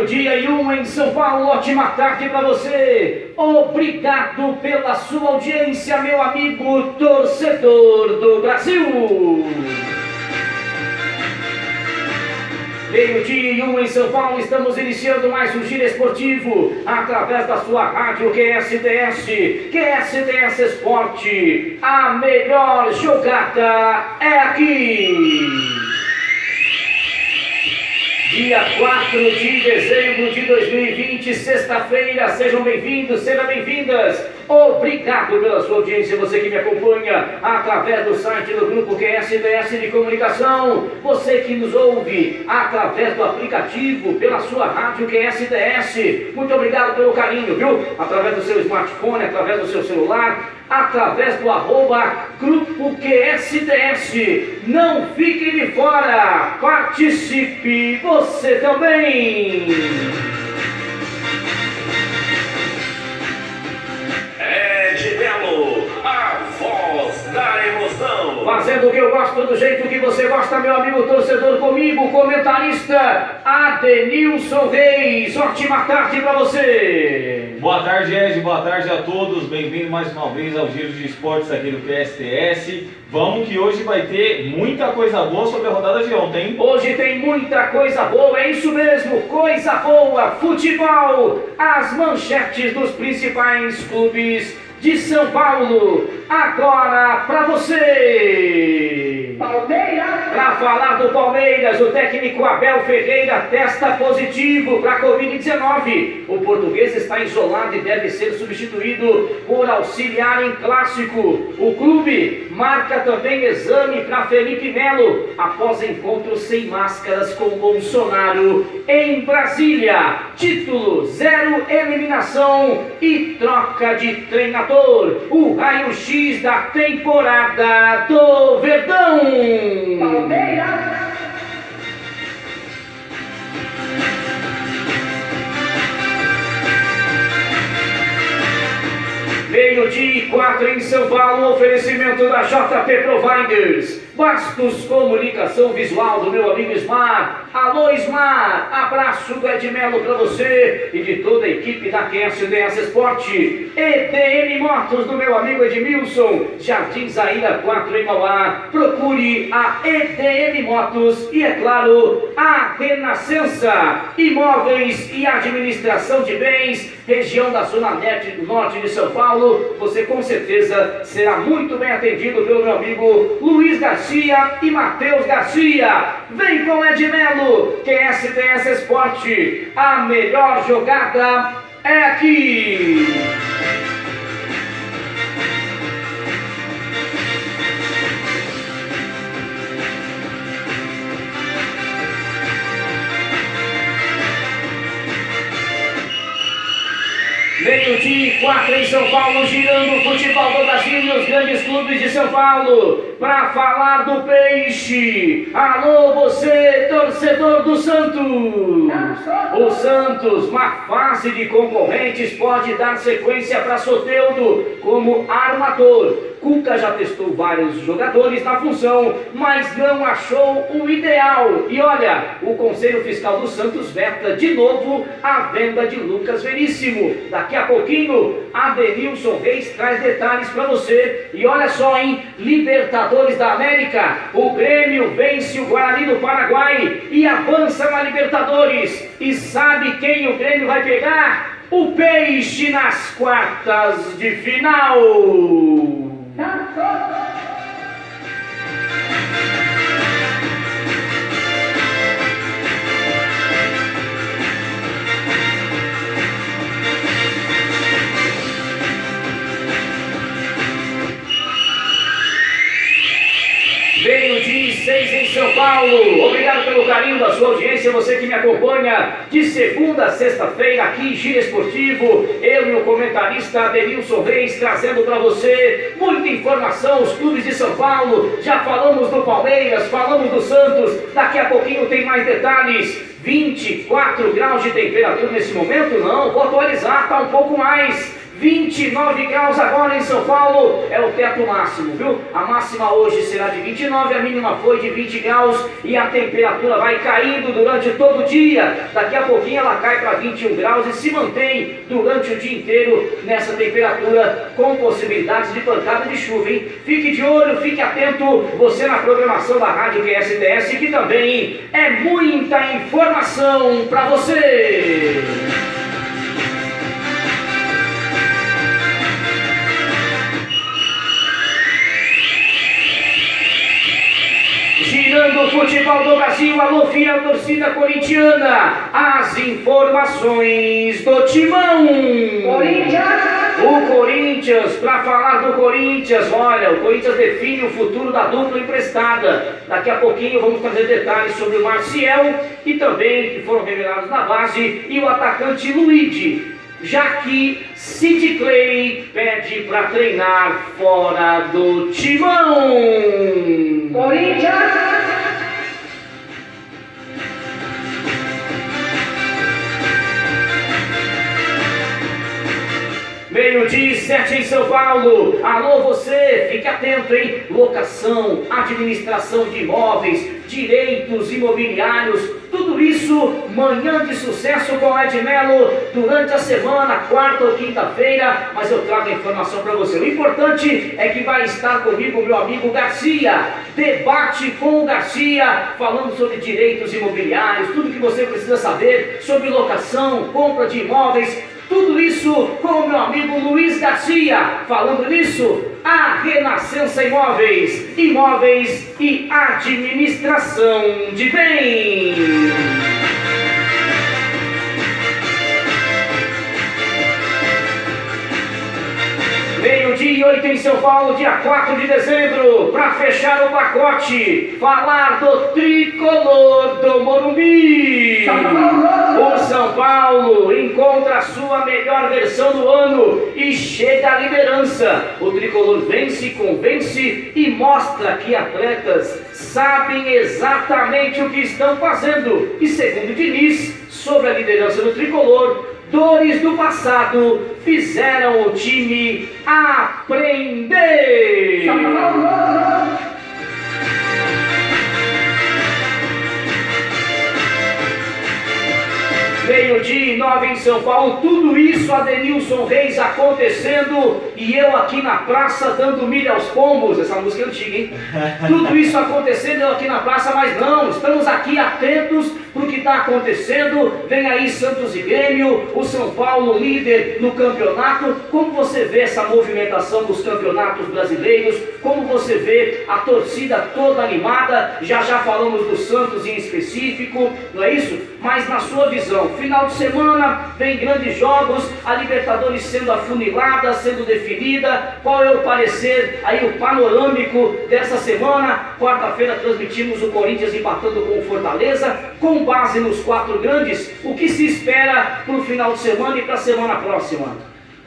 meio-dia e 1 em São Paulo. Ótima tarde para você. Obrigado pela sua audiência, meu amigo torcedor do Brasil. Meio-dia e 1 em São Paulo, estamos iniciando mais um Giro Esportivo através da sua rádio QSDS Esporte. A melhor jogada é aqui. Dia 4 de dezembro de 2020, sexta-feira, sejam bem-vindos, sejam bem-vindas. Obrigado pela sua audiência, você que me acompanha através do site do Grupo QSDS de Comunicação, você que nos ouve através do aplicativo, pela sua rádio QSDS, muito obrigado pelo carinho, viu? Através do seu smartphone, através do seu celular, através do @Grupo QSDS. Não fique de fora, participe você também. Edmelo, a voz da emoção. Fazendo o que eu gosto, do jeito que você gosta, meu amigo torcedor, comigo, comentarista Adenilson Reis. Ótima tarde para você. Boa tarde, Ed. Boa tarde a todos. Bem-vindo mais uma vez ao Giro de Esportes aqui do QSTS. Vamos que hoje vai ter muita coisa boa sobre a rodada de ontem. Hoje tem muita coisa boa, é isso mesmo, coisa boa, futebol, as manchetes dos principais clubes de São Paulo. Agora para você. Palmeiras. Para falar do Palmeiras, o técnico Abel Ferreira testa positivo para a Covid-19. O português está isolado e deve ser substituído por auxiliar em clássico. O clube marca também exame para Felipe Melo após encontro sem máscaras com Bolsonaro em Brasília. Título, 0 eliminação e troca de treinador. O raio-x da temporada do Verdão. Palmeiras. Meio-dia e 4 em São Paulo, oferecimento da JP Providers. Bastos Comunicação Visual do meu amigo Smar. Alô Smar, abraço do Edmelo para você e de toda a equipe da QSDS Esporte. EDM Motos do meu amigo Edmilson, Jardim Zaira 4 em Mauá. Procure a EDM Motos e, é claro, a Renascença Imóveis e Administração de Bens, região da Zona Norte de São Paulo. Você com certeza será muito bem atendido pelo meu amigo Luiz Garcia e Matheus Garcia. Vem com Edmelo, QSDS Esporte. A melhor jogada é aqui. Meio-dia e 4 em São Paulo, girando o futebol do Brasil e os grandes clubes de São Paulo. Para falar do Peixe. Alô, você, torcedor do Santos. O Santos, uma fase de concorrentes, pode dar sequência para Soteldo como armador. Cuca já testou vários jogadores na função, mas não achou o ideal. E olha, o Conselho Fiscal do Santos veta de novo a venda de Lucas Veríssimo. Daqui a pouquinho, Adenilson Reis traz detalhes para você. E olha só, hein? Libertadores da América. O Grêmio vence o Guarani do Paraguai e avança na Libertadores. E sabe quem o Grêmio vai pegar? O Peixe nas quartas de final. Meio-dia e 6 em São Paulo. Obrigado pelo carinho da sua audiência, você que me acompanha de segunda a sexta-feira aqui em Giro Esportivo. Eu e o comentarista Adenilson Reis trazendo para você muita informação, os clubes de São Paulo. Já falamos do Palmeiras, falamos do Santos. Daqui a pouquinho tem mais detalhes. 24 graus de temperatura nesse momento? Não, vou atualizar, está um pouco mais. 29 graus agora em São Paulo, é o teto máximo, viu? A máxima hoje será de 29, a mínima foi de 20 graus e a temperatura vai caindo durante todo o dia. Daqui a pouquinho ela cai para 21 graus e se mantém durante o dia inteiro nessa temperatura com possibilidades de pancada de chuva, hein? Fique de olho, fique atento, você na programação da Rádio QSTS, que também é muita informação para você. Girando o futebol do Brasil, alô fiel torcida corintiana, as informações do Timão. O Corinthians, para falar do Corinthians, olha, o Corinthians define o futuro da dupla emprestada. Daqui a pouquinho vamos trazer detalhes sobre o Marcial e também que foram revelados na base e o atacante Luigi, já que Sid Clay pede para treinar fora do Timão. Corinthians! Meio-dia e 7 em São Paulo. Alô você, fique atento, hein? Locação, administração de imóveis, direitos imobiliários, tudo isso, manhã de sucesso com Ed Melo durante a semana, quarta ou quinta-feira, mas eu trago a informação para você. O importante é que vai estar comigo meu amigo Garcia, debate com o Garcia, falando sobre direitos imobiliários, tudo que você precisa saber sobre locação, compra de imóveis, tudo isso com o meu amigo Luiz Garcia. Falando nisso, a Renascença Imóveis, imóveis e administração de bens. Meio-dia e 8 em São Paulo, dia 4 de dezembro, para fechar o pacote, falar do tricolor do Morumbi. O São Paulo encontra a sua melhor versão do ano e chega à liderança. O tricolor vence, convence e mostra que atletas sabem exatamente o que estão fazendo. E segundo Diniz, sobre a liderança do tricolor, dores do passado fizeram o time aprender. Meio-dia e 9 em São Paulo, tudo isso Adenilson Reis acontecendo e eu aqui na praça dando milha aos pombos. Essa música é antiga, hein? Tudo isso acontecendo, eu aqui na praça, mas não, estamos aqui atentos para o que está acontecendo. Vem aí Santos e Grêmio, o São Paulo líder no campeonato. Como você vê essa movimentação dos campeonatos brasileiros? Como você vê a torcida toda animada? Já falamos do Santos em específico, não é isso? Mas na sua visão, final de semana, vem grandes jogos, a Libertadores sendo afunilada, sendo definida. Qual é o parecer, aí o panorâmico dessa semana? Quarta-feira transmitimos o Corinthians empatando com o Fortaleza. Com base nos 4 grandes, o que se espera para o final de semana e para a semana próxima?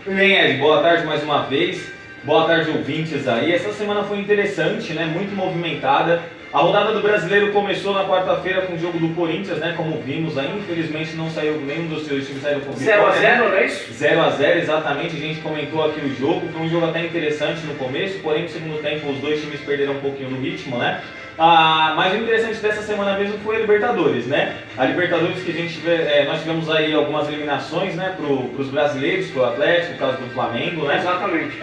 Bem, Ed, boa tarde mais uma vez. Boa tarde, ouvintes aí. Essa semana foi interessante, né? Muito movimentada. A rodada do Brasileiro começou na quarta-feira com o jogo do Corinthians, né? Como vimos aí, infelizmente não saiu, nenhum dos seus times saiu com vitória. 0x0, não é isso? 0x0, exatamente. A gente comentou aqui o jogo. Foi um jogo até interessante no começo, porém no segundo tempo os dois times perderam um pouquinho no ritmo, né? Mas o interessante dessa semana mesmo foi a Libertadores, né? A Libertadores que nós tivemos aí algumas eliminações, né, para os brasileiros, para o Atlético, no caso do Flamengo, né? Exatamente.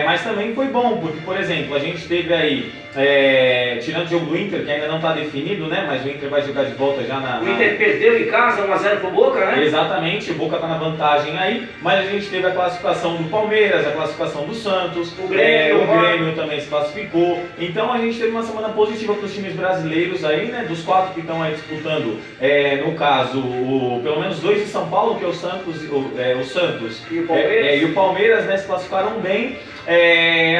Mas também foi bom, porque, por exemplo, a gente teve aí, tirando o jogo do Inter, que ainda não está definido, né? Mas o Inter vai jogar de volta já na... O Inter perdeu em casa 1x0 pro Boca, né? Exatamente, o Boca está na vantagem aí, mas a gente teve a classificação do Palmeiras, a classificação do Santos, o Grêmio também se classificou. Então a gente teve uma semana positiva para os times brasileiros aí, né? Dos 4 que estão aí disputando, no caso, pelo menos 2 de São Paulo, que é o Santos E o Palmeiras. e o Palmeiras, né, se classificaram bem.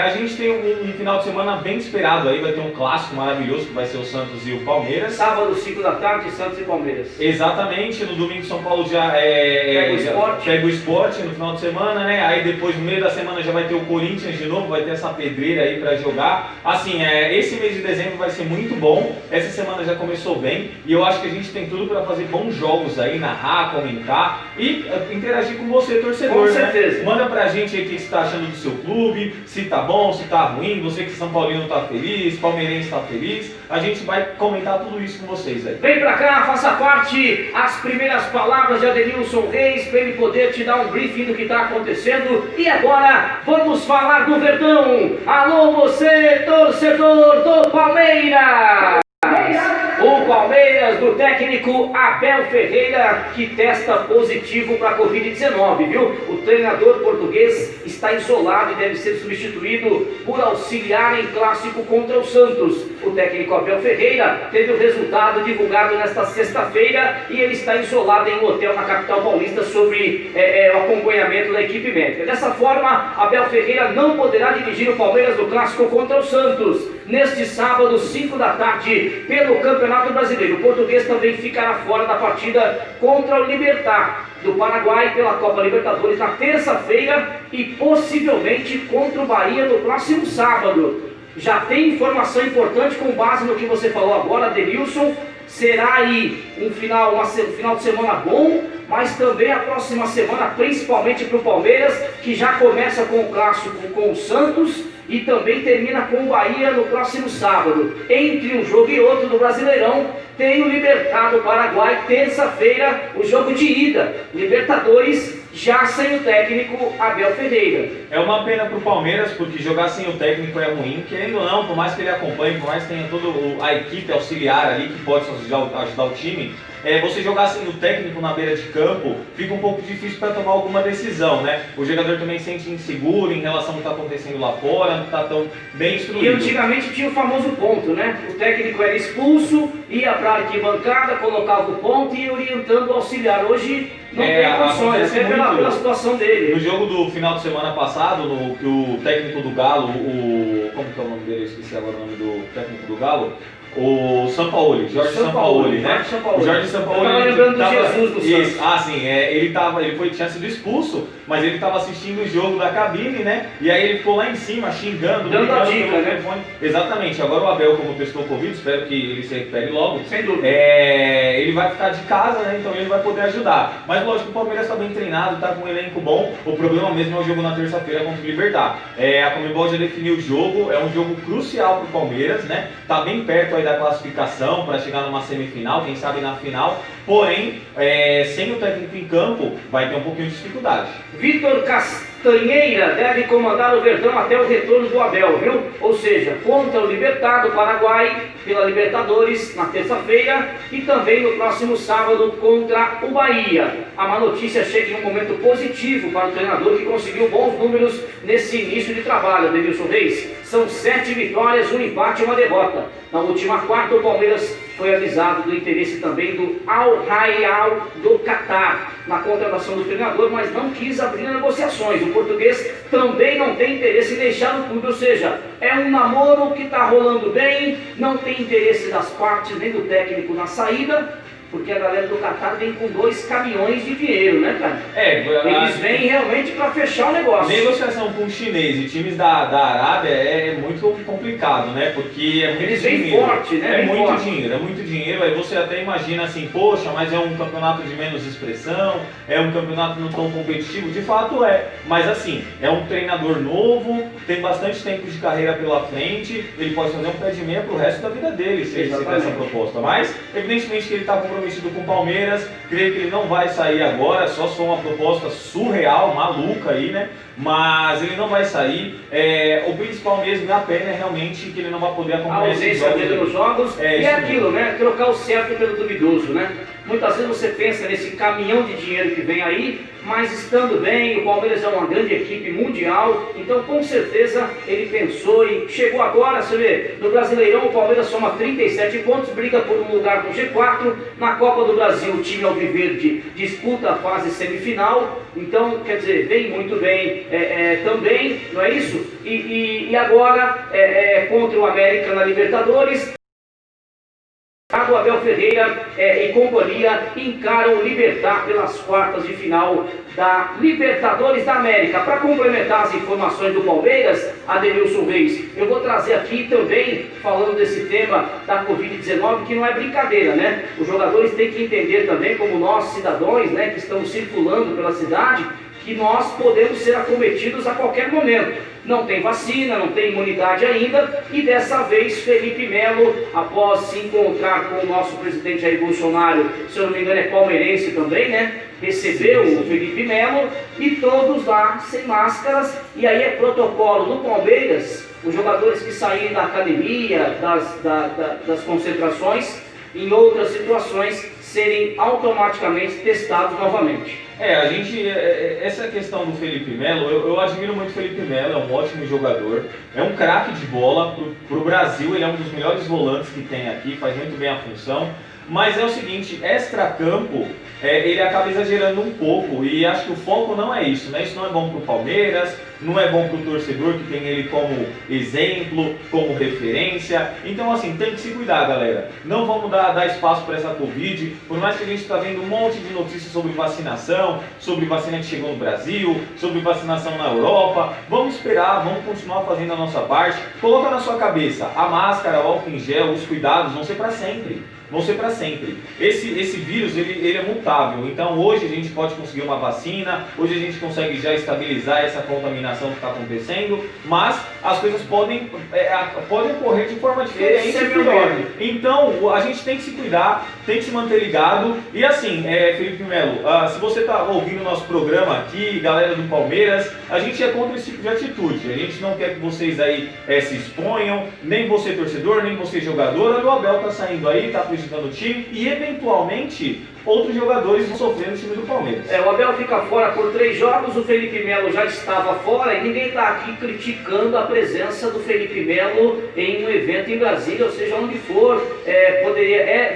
A gente tem um final de semana bem esperado aí, vai ter um clássico maravilhoso duas, que vai ser o Santos e o Palmeiras. Sábado, 5 da tarde, Santos e Palmeiras. Exatamente, no domingo São Paulo já pega o Sport no final de semana, né? Aí depois no meio da semana já vai ter o Corinthians de novo, vai ter essa pedreira aí pra jogar. Assim, esse mês de dezembro vai ser muito bom, essa semana já começou bem e eu acho que a gente tem tudo para fazer bons jogos aí, narrar, comentar e interagir com você, torcedor, com certeza. Né? Manda pra gente aí o que você tá achando do seu clube, se tá bom, se tá ruim, você que São Paulino tá feliz, palmeirense tá feliz, a gente vai comentar tudo isso com vocês aí. Vem pra cá, faça parte, as primeiras palavras de Adenilson Reis, para ele poder te dar um briefing do que está acontecendo. E agora, vamos falar do Verdão. Alô você, torcedor do Palmeiras! O Palmeiras do técnico Abel Ferreira, que testa positivo para a Covid-19, viu? O treinador português está isolado e deve ser substituído por auxiliar em clássico contra o Santos. O técnico Abel Ferreira teve o resultado divulgado nesta sexta-feira e ele está isolado em um hotel na capital paulista sobre o acompanhamento da equipe médica. Dessa forma, Abel Ferreira não poderá dirigir o Palmeiras no clássico contra o Santos neste sábado, 5 da tarde, pelo Campeonato Brasileiro. O português também ficará fora da partida contra o Libertad do Paraguai pela Copa Libertadores na terça-feira e possivelmente contra o Bahia no próximo sábado. Já tem informação importante com base no que você falou agora, Adenilson. Será aí um final de semana bom, mas também a próxima semana, principalmente para o Palmeiras, que já começa com o clássico com o Santos e também termina com o Bahia no próximo sábado. Entre um jogo e outro do Brasileirão, tem o Libertad do Paraguai, terça-feira, o jogo de ida, Libertadores, já sem o técnico Abel Ferreira. É uma pena para o Palmeiras, porque jogar sem o técnico é ruim, querendo ou não, por mais que ele acompanhe, por mais que tenha toda a equipe auxiliar ali que pode ajudar o time, você jogar sem o técnico na beira de campo, fica um pouco difícil para tomar alguma decisão, né? O jogador também se sente inseguro em relação ao que está acontecendo lá fora, não está tão bem instruído. E antigamente tinha o famoso ponto, né? O técnico era expulso, ia para a arquibancada, colocava o ponto e ia orientando o auxiliar. Hoje não tem condições, até pela situação dele. No jogo do final de semana passado, que o técnico do Galo, como que é o nome dele? Eu esqueci agora o nome do técnico do Galo. O Sampaoli, Jorge Sampaoli, né? O Jorge Sampaoli. Eu lembrando do Jesus do Santos. Sim, ele tinha sido expulso, mas ele estava assistindo o jogo da cabine, né? E aí ele ficou lá em cima xingando, dando a dica, pelo né? telefone. Exatamente. Agora o Abel, como testou Covid, espero que ele se recupere logo. Sem dúvida. Ele vai ficar de casa, né? Então ele vai poder ajudar. Mas lógico, o Palmeiras está bem treinado, está com um elenco bom. O problema mesmo é o jogo na terça-feira contra o Libertad. A Conmebol já definiu o jogo, é um jogo crucial para o Palmeiras, né? Tá bem perto aí da classificação para chegar numa semifinal, quem sabe na final. Porém, sem o técnico em campo, vai ter um pouquinho de dificuldade. Vitor Castanheira deve comandar o Verdão até o retorno do Abel, viu? Ou seja, contra o Libertad do Paraguai, pela Libertadores, na terça-feira, e também no próximo sábado contra o Bahia. A má notícia chega em um momento positivo para o treinador que conseguiu bons números nesse início de trabalho, Adenilson Reis. São 7 vitórias, um empate e uma derrota. Na última quarta, o Palmeiras foi avisado do interesse também do Al Hilal do Catar na contratação do treinador, mas não quis abrir negociações. O português também não tem interesse em deixar o clube, ou seja, é um namoro que está rolando bem, não tem interesse das partes nem do técnico na saída, porque a galera do Catar vem com 2 caminhões de dinheiro, né, cara? Eles vêm realmente para fechar o negócio. Negociação com chinês e times da Arábia é muito complicado, né? Porque é muito eles dinheiro. Vêm forte, né? É muito dinheiro. Aí você até imagina assim, poxa, mas é um campeonato de menos expressão, é um campeonato não tão competitivo. De fato é, mas assim, é um treinador novo, tem bastante tempo de carreira pela frente, ele pode fazer um pé de meia pro resto da vida dele, se ele fizer essa proposta. Mas, evidentemente que ele está comprometido com o Palmeiras, creio que ele não vai sair agora, só se for uma proposta surreal, maluca aí, né? Mas ele não vai sair. O principal mesmo, a pena é realmente que ele não vai poder acompanhar esses jogos. Dele nos jogos e é aquilo, né? Trocar o certo pelo duvidoso, né? Muitas vezes você pensa nesse caminhão de dinheiro que vem aí, mas estando bem, o Palmeiras é uma grande equipe mundial, então com certeza ele pensou e chegou agora, você vê, no Brasileirão o Palmeiras soma 37 pontos, briga por um lugar no G4, na Copa do Brasil o time alviverde disputa a fase semifinal, então quer dizer, vem muito bem também, não é isso? E agora contra o América na Libertadores, O Abel Ferreira e companhia encaram o Libertad pelas quartas de final da Libertadores da América. Para complementar as informações do Palmeiras, Adenilson Reis, eu vou trazer aqui também, falando desse tema da Covid-19, que não é brincadeira, né? Os jogadores têm que entender também, como nós cidadãos, né, que estamos circulando pela cidade, que nós podemos ser acometidos a qualquer momento. Não tem vacina, não tem imunidade ainda, e dessa vez Felipe Melo, após se encontrar com o nosso presidente Jair Bolsonaro, se eu não me engano é palmeirense também, né? Recebeu o Felipe Melo e todos lá sem máscaras, e aí é protocolo no Palmeiras, os jogadores que saírem da academia, das concentrações, em outras situações, serem automaticamente testados novamente. Essa questão do Felipe Melo, eu admiro muito o Felipe Melo, é um ótimo jogador, é um craque de bola, pro Brasil ele é um dos melhores volantes que tem aqui, faz muito bem a função, mas é o seguinte, extra-campo, ele acaba exagerando um pouco, e acho que o foco não é isso, né? Isso não é bom pro Palmeiras, não é bom pro torcedor que tem ele como exemplo, como referência. Então assim, tem que se cuidar, galera. Não vamos dar espaço para essa Covid, por mais que a gente está vendo um monte de notícias sobre vacinação, sobre vacina que chegou no Brasil, sobre vacinação na Europa. Vamos esperar, vamos continuar fazendo a nossa parte. Coloca na sua cabeça, a máscara, o álcool em gel, os cuidados vão ser para sempre. Vão ser para sempre. Esse vírus, ele é mutável, então hoje a gente pode conseguir uma vacina, hoje a gente consegue já estabilizar essa contaminação que está acontecendo, mas as coisas podem ocorrer de forma diferente e pior. Então a gente tem que se cuidar, tem que se manter ligado. E assim, Felipe Melo, se você está ouvindo o nosso programa aqui, galera do Palmeiras, a gente é contra esse tipo de atitude. A gente não quer que vocês aí se exponham, nem você torcedor, nem você jogador. O Abel está saindo aí, está prejudicando o time e eventualmente outros jogadores vão sofrer no time do Palmeiras. O Abel fica fora por 3 jogos, o Felipe Melo já estava fora e ninguém está aqui criticando a presença do Felipe Melo em um evento em Brasília, ou seja, onde for,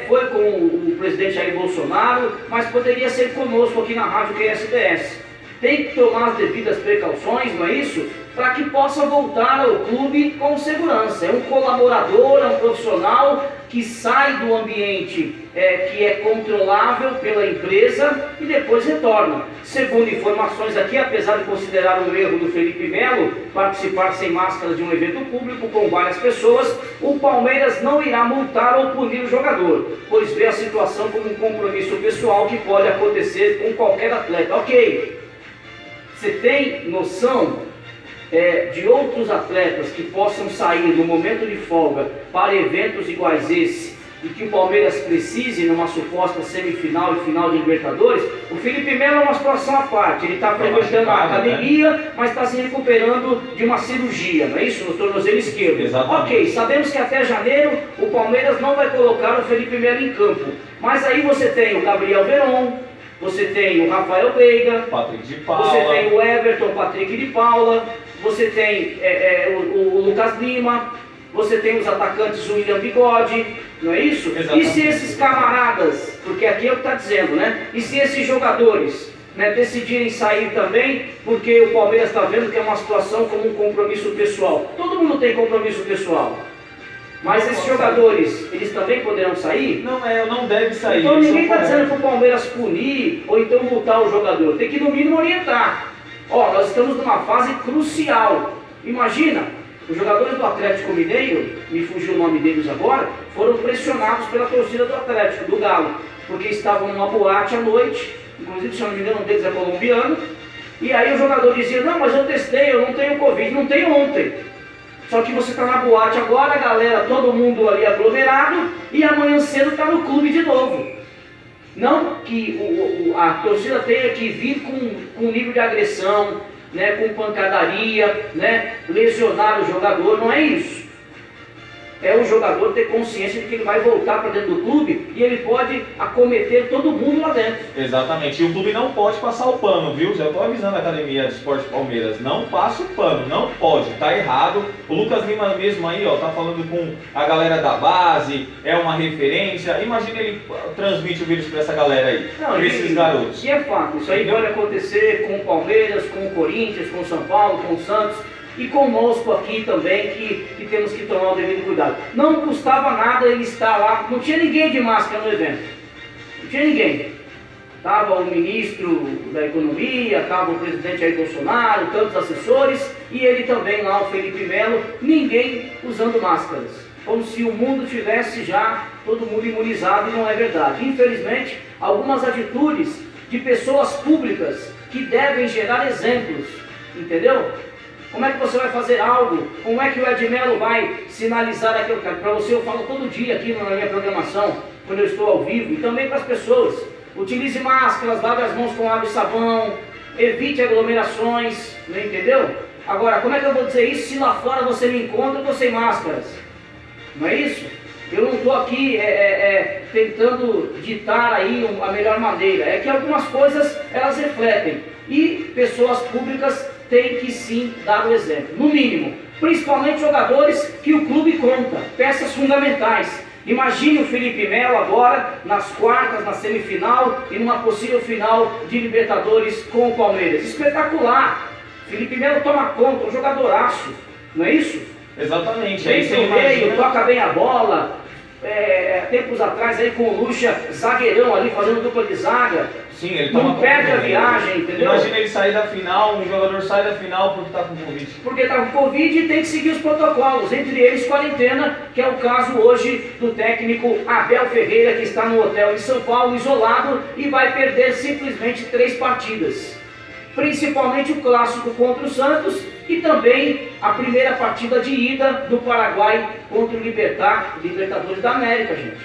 foi com o presidente Jair Bolsonaro, mas poderia ser conosco aqui na Rádio QSDS. Tem que tomar as devidas precauções, não é isso? Para que possa voltar ao clube com segurança. É um colaborador, é um profissional que sai do ambiente que é controlável pela empresa e depois retorna. Segundo informações aqui, apesar de considerar um erro do Felipe Melo participar sem máscara de um evento público com várias pessoas, o Palmeiras não irá multar ou punir o jogador, pois vê a situação como um compromisso pessoal que pode acontecer com qualquer atleta. Ok, você tem noção de outros atletas que possam sair no momento de folga para eventos iguais esse e que o Palmeiras precise numa suposta semifinal e final de Libertadores? O Felipe Melo é uma situação à parte, ele está frequentando a academia, né? Mas está se recuperando de uma cirurgia, não é isso? No tornozelo esquerdo. Exatamente. Ok, sabemos que até janeiro o Palmeiras não vai colocar o Felipe Melo em campo, mas aí você tem o Gabriel Veron, você tem o Rafael Veiga, Patrick de Paula, você tem o Everton, Patrick de Paula, você tem o Lucas Lima, você tem os atacantes William Bigode, não é isso? Exatamente. E se esses camaradas, porque aqui é o que está dizendo, né? E se esses jogadores decidirem sair também, porque o Palmeiras está vendo que é uma situação como um compromisso pessoal. Todo mundo tem compromisso pessoal. Mas esses jogadores, eles também poderão sair? Não deve sair. Então ninguém está dizendo para o Palmeiras punir ou então multar o jogador. Tem que no mínimo orientar. Nós estamos numa fase crucial. Imagina, os jogadores do Atlético Mineiro, me fugiu o nome deles agora, foram pressionados pela torcida do Atlético, do Galo, porque estavam numa boate à noite, inclusive se eu não me engano um deles é colombiano, e aí o jogador dizia, não, mas eu testei, eu não tenho Covid, não tenho ontem. Só que você está na boate agora, a galera, todo mundo ali aglomerado, e amanhã cedo está no clube de novo. Não que a torcida tenha que vir com um nível de agressão, com pancadaria, lesionar o jogador, não é isso. É o jogador ter consciência de que ele vai voltar para dentro do clube e ele pode acometer todo mundo lá dentro. Exatamente, e o clube não pode passar o pano, viu? Já estou avisando a Academia de Esporte Palmeiras, não passa o pano, não pode, tá errado. O Lucas Lima mesmo aí, tá falando com a galera da base, é uma referência. Imagina ele transmite o vírus para essa galera aí, para esses garotos. E é fato, isso aí pode acontecer com o Palmeiras, com o Corinthians, com o São Paulo, com o Santos. e conosco aqui também, que temos que tomar o devido cuidado. Não custava nada ele estar lá, não tinha ninguém de máscara no evento, não tinha ninguém. Estava o ministro da Economia, estava o presidente Jair Bolsonaro, tantos assessores, e ele também lá, o Felipe Melo, ninguém usando máscaras. Como se o mundo tivesse já todo mundo imunizado, e não é verdade. Infelizmente, algumas atitudes de pessoas públicas que devem gerar exemplos, entendeu? Como é que você vai fazer algo? Como é que o Ed Melo vai sinalizar aquilo? Para você eu falo todo dia aqui na minha programação, quando eu estou ao vivo, e também para as pessoas. Utilize máscaras, lave as mãos com água e sabão, evite aglomerações, não entendeu? Agora, como é que eu vou dizer isso se lá fora você me encontra e eu estou sem máscaras? Não é isso? Eu não estou aqui tentando ditar aí a melhor maneira. É que algumas coisas elas refletem. E pessoas públicas têm que sim dar o exemplo. No mínimo. Principalmente jogadores que o clube conta. Peças fundamentais. Imagine o Felipe Melo agora nas quartas, na semifinal e numa possível final de Libertadores com o Palmeiras. Espetacular! Felipe Melo toma conta, um jogadoraço. Não é isso? Exatamente. Vem sem meio, toca bem a bola. Tempos atrás aí com o Lucha, zagueirão ali fazendo dupla de zaga. Sim, ele não perde a viagem, entendeu? Imagina ele sair da final, um jogador sai da final porque está com Covid. Porque está com Covid e tem que seguir os protocolos, entre eles quarentena, que é o caso hoje do técnico Abel Ferreira, que está no hotel em São Paulo, isolado, e vai perder simplesmente 3 partidas. Principalmente o clássico contra o Santos e também a primeira partida de ida do Paraguai contra o Libertadores da América, gente.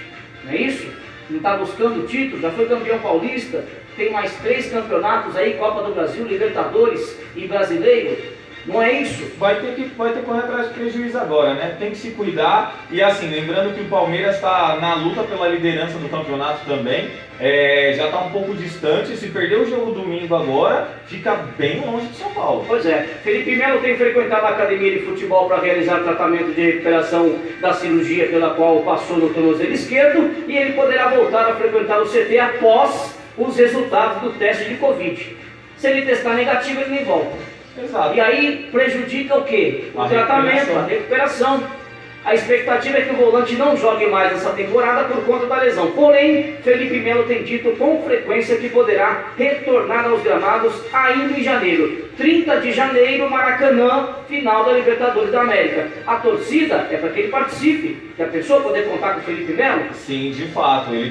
Não é isso? Não está buscando o título, já foi campeão paulista, tem mais 3 campeonatos aí, Copa do Brasil, Libertadores e Brasileiro. Não é isso? Vai ter que correr atrás de prejuízo agora, né? Tem que se cuidar. E assim, lembrando que o Palmeiras está na luta pela liderança do campeonato também. Já está um pouco distante. Se perder o jogo domingo agora, fica bem longe de São Paulo. Pois é. Felipe Melo tem frequentado a academia de futebol para realizar tratamento de recuperação da cirurgia pela qual passou no tornozelo esquerdo. E ele poderá voltar a frequentar o CT após os resultados do teste de Covid. Se ele testar negativo, ele nem volta. Exato. E aí prejudica o quê? O tratamento, a recuperação. A expectativa é que o volante não jogue mais essa temporada por conta da lesão. Porém, Felipe Melo tem dito com frequência que poderá retornar aos gramados ainda em janeiro. 30 de janeiro, Maracanã, final da Libertadores da América. A torcida é para que ele participe. Já pensou poder contar com o Felipe Melo? Sim, de fato. Ele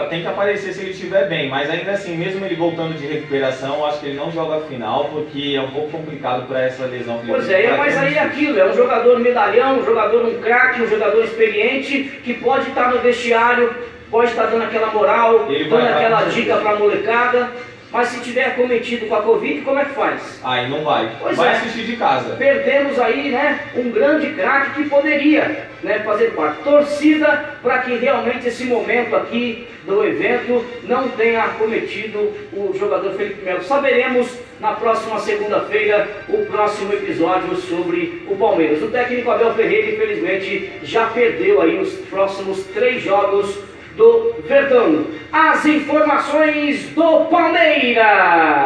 tem que aparecer se ele estiver bem. Mas ainda assim, mesmo ele voltando de recuperação, acho que ele não joga a final, porque é um pouco complicado para essa lesão. Pois é, mas aí é aquilo. É um jogador medalhão, um jogador craque, um jogador experiente, que pode estar no vestiário, pode estar dando aquela moral, dando aquela dica para a molecada. Mas se tiver acometido com a Covid, como é que faz? Aí não vai. Pois vai é. assistir de casa. Perdemos aí, né, um grande craque que poderia, né, fazer parte. Torcida para que realmente esse momento aqui do evento não tenha acometido o jogador Felipe Melo. Saberemos na próxima segunda-feira o próximo episódio sobre o Palmeiras. O técnico Abel Ferreira, infelizmente, já perdeu aí os próximos 3 jogos do Verdão. As informações do Palmeiras.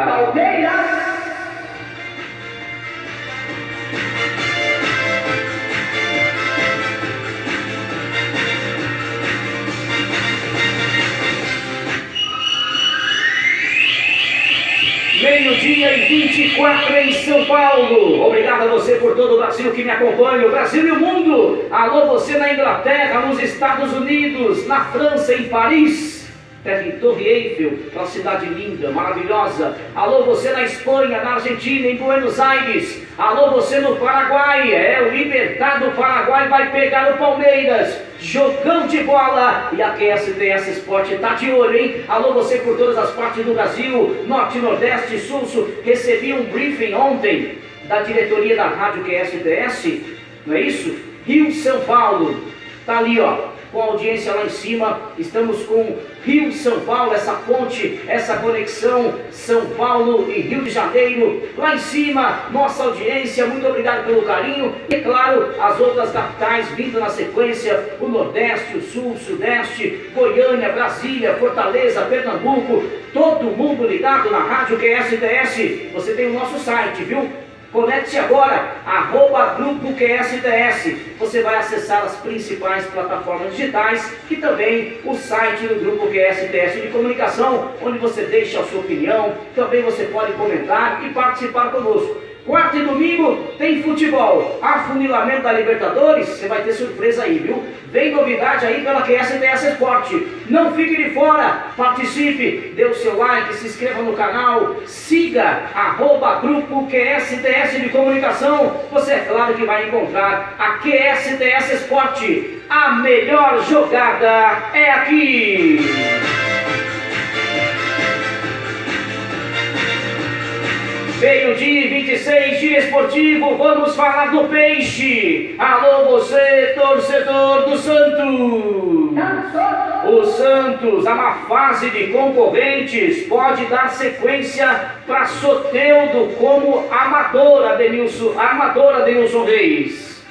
Palmeiras. Meio-dia e 24 em São Paulo. Obrigado a você por todo o Brasil que me acompanha, o Brasil e o mundo. Alô, você na Inglaterra, nos Estados Unidos, na França, em Paris, terra em Torre Eiffel, uma cidade linda, maravilhosa. Alô, você na Espanha, na Argentina, em Buenos Aires. Alô, você no Paraguai. O Libertad do Paraguai vai pegar o Palmeiras. Jogão de bola. E a QSTS Sport está de olho, hein? Alô, você por todas as partes do Brasil, Norte, Nordeste, Sul. Recebi um briefing ontem da diretoria da Rádio QSTS, não é isso? Rio, São Paulo. Tá ali, ó, com a audiência lá em cima. Estamos com Rio, São Paulo, essa ponte, essa conexão São Paulo e Rio de Janeiro. Lá em cima, nossa audiência, muito obrigado pelo carinho. E claro, as outras capitais vindo na sequência, o Nordeste, o Sul, o Sudeste, Goiânia, Brasília, Fortaleza, Pernambuco. Todo mundo ligado na Rádio QSTS. Você tem o nosso site, viu? Conecte-se agora, @Grupo QSTS. Você vai acessar as principais plataformas digitais e também o site do Grupo QSTS de Comunicação, onde você deixa a sua opinião. Também você pode comentar e participar conosco. Quarta e domingo tem futebol, afunilamento da Libertadores, você vai ter surpresa aí, viu? Vem novidade aí pela QSTS Esporte. Não fique de fora, participe, dê o seu like, se inscreva no canal, siga @Grupo QSTS de Comunicação. Você é claro que vai encontrar a QSTS Esporte. A melhor jogada é aqui. Meio-dia 26, dia esportivo, vamos falar do peixe. Alô você, torcedor do Santos. O Santos, a má fase de concorrentes, pode dar sequência para Soteldo como armador Adenilson Reis.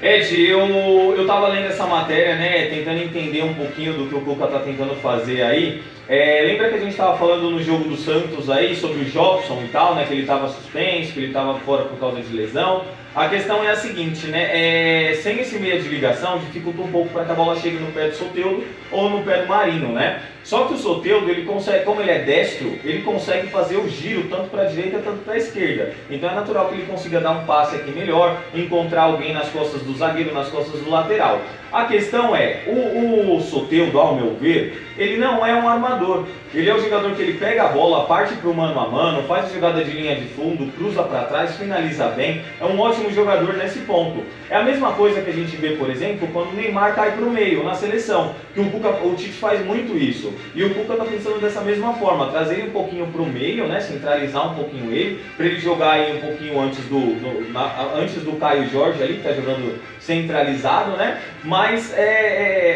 Ed, eu tava lendo essa matéria, né, tentando entender um pouquinho do que o Cuca tá tentando fazer aí. Lembra que a gente tava falando no jogo do Santos aí sobre o Jobson e tal, né, que ele tava suspenso, que ele tava fora por causa de lesão. A questão é a seguinte, né, sem esse meia de ligação dificulta um pouco para que a bola chegue no pé do Soteldo ou no pé do Marinho, né? Só que o Soteldo, ele consegue, como ele é destro, ele consegue fazer o giro tanto para a direita quanto para a esquerda. Então é natural que ele consiga dar um passe aqui melhor, encontrar alguém nas costas do zagueiro, nas costas do lateral. A questão é, o Soteldo, ao meu ver, ele não é um armador. Ele é o jogador que ele pega a bola, parte para o mano a mano, faz a jogada de linha de fundo, cruza para trás, finaliza bem. É um ótimo jogador nesse ponto. É a mesma coisa que a gente vê, por exemplo, quando o Neymar cai para o meio, na seleção. Que o Tite faz muito isso. E o Cuca está pensando dessa mesma forma, trazer ele um pouquinho para o meio, né, centralizar um pouquinho ele, para ele jogar aí um pouquinho antes do Caio Jorge ali, que está jogando centralizado, né? Mas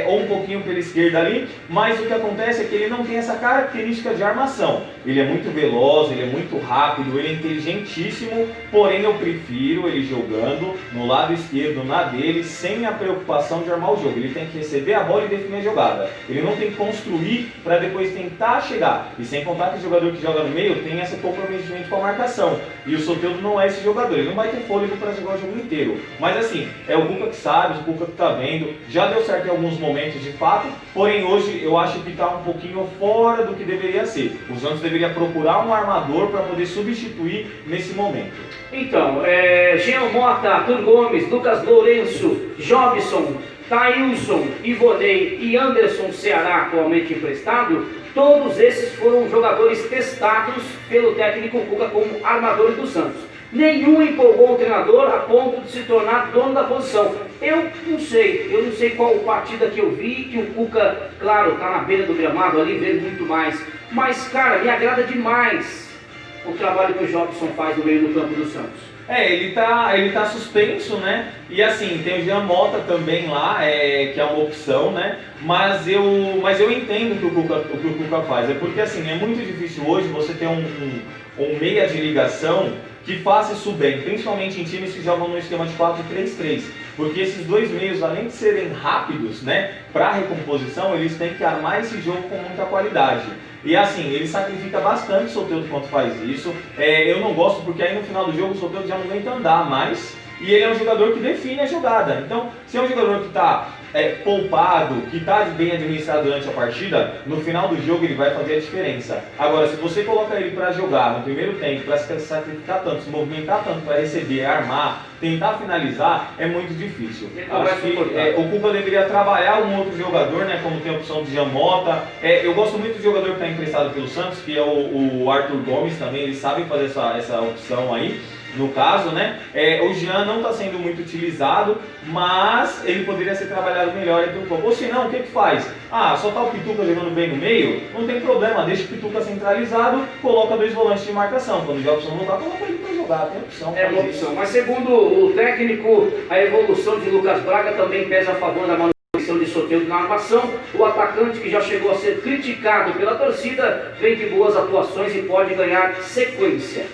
ou um pouquinho pela esquerda ali, mas o que acontece é que ele não tem essa característica de armação. Ele é muito veloz, ele é muito rápido, ele é inteligentíssimo, porém eu prefiro ele jogando no lado esquerdo, na dele, sem a preocupação de armar o jogo. Ele tem que receber a bola e definir a jogada. Ele não tem que construir para depois tentar chegar. E sem contar que o jogador que joga no meio tem esse comprometimento com a marcação. E o Soteldo não é esse jogador, ele não vai ter fôlego para jogar o jogo inteiro. Mas assim, é o Cuca que sabe, o Cuca que está vendo, já deu certo em alguns momentos de fato, porém hoje eu acho que está um pouquinho fora do que deveria ser. O Santos deveria procurar um armador para poder substituir nesse momento. Então, Jean Mota, Arthur Gomes, Lucas Lourenço, Jobson, Thailson, Ivonei e Anderson Ceará, atualmente emprestado, todos esses foram jogadores testados pelo técnico Cuca como armadores do Santos. Nenhum empolgou o treinador a ponto de se tornar dono da posição. Eu não sei qual partida que eu vi, que o Cuca, claro, está na beira do gramado ali, vê muito mais. Mas, cara, me agrada demais o trabalho que o Jobson faz no meio do campo do Santos. Ele tá suspenso, né? E assim, tem o Jean Mota também lá, que é uma opção, né? Mas eu entendo o que o Cuca faz. É porque assim, é muito difícil hoje você ter um meia de ligação que faça isso bem, principalmente em times que jogam no esquema de 4-3-3. Porque esses dois meios, além de serem rápidos, né, para recomposição, eles têm que armar esse jogo com muita qualidade. E assim, ele sacrifica bastante o Soteldo quando faz isso. Eu não gosto porque aí no final do jogo o Soteldo já não aguenta andar mais. E ele é um jogador que define a jogada. Então, se é um jogador que está poupado, que está bem administrado durante a partida, no final do jogo ele vai fazer a diferença. Agora, se você coloca ele para jogar no primeiro tempo, para se sacrificar tanto, se movimentar tanto para receber, armar, tentar finalizar, é muito difícil. Acho que o Cuca deveria trabalhar um outro jogador, né, como tem a opção de Jean Mota. Eu gosto muito do jogador que está emprestado pelo Santos, que é o Arthur Gomes também, ele sabe fazer essa opção aí. No caso, né, o Jean não está sendo muito utilizado, mas ele poderia ser trabalhado melhor aí pelo campo. Ou se não, o que faz? Só tá o Pituca jogando bem no meio? Não tem problema, deixa o Pituca centralizado, coloca dois volantes de marcação. Quando o Jobson não tá, coloca ele para jogar, tem opção. É uma opção, mas segundo o técnico, a evolução de Lucas Braga também pesa a favor da manutenção de Soteldo na armação. O atacante, que já chegou a ser criticado pela torcida, vem de boas atuações e pode ganhar sequência.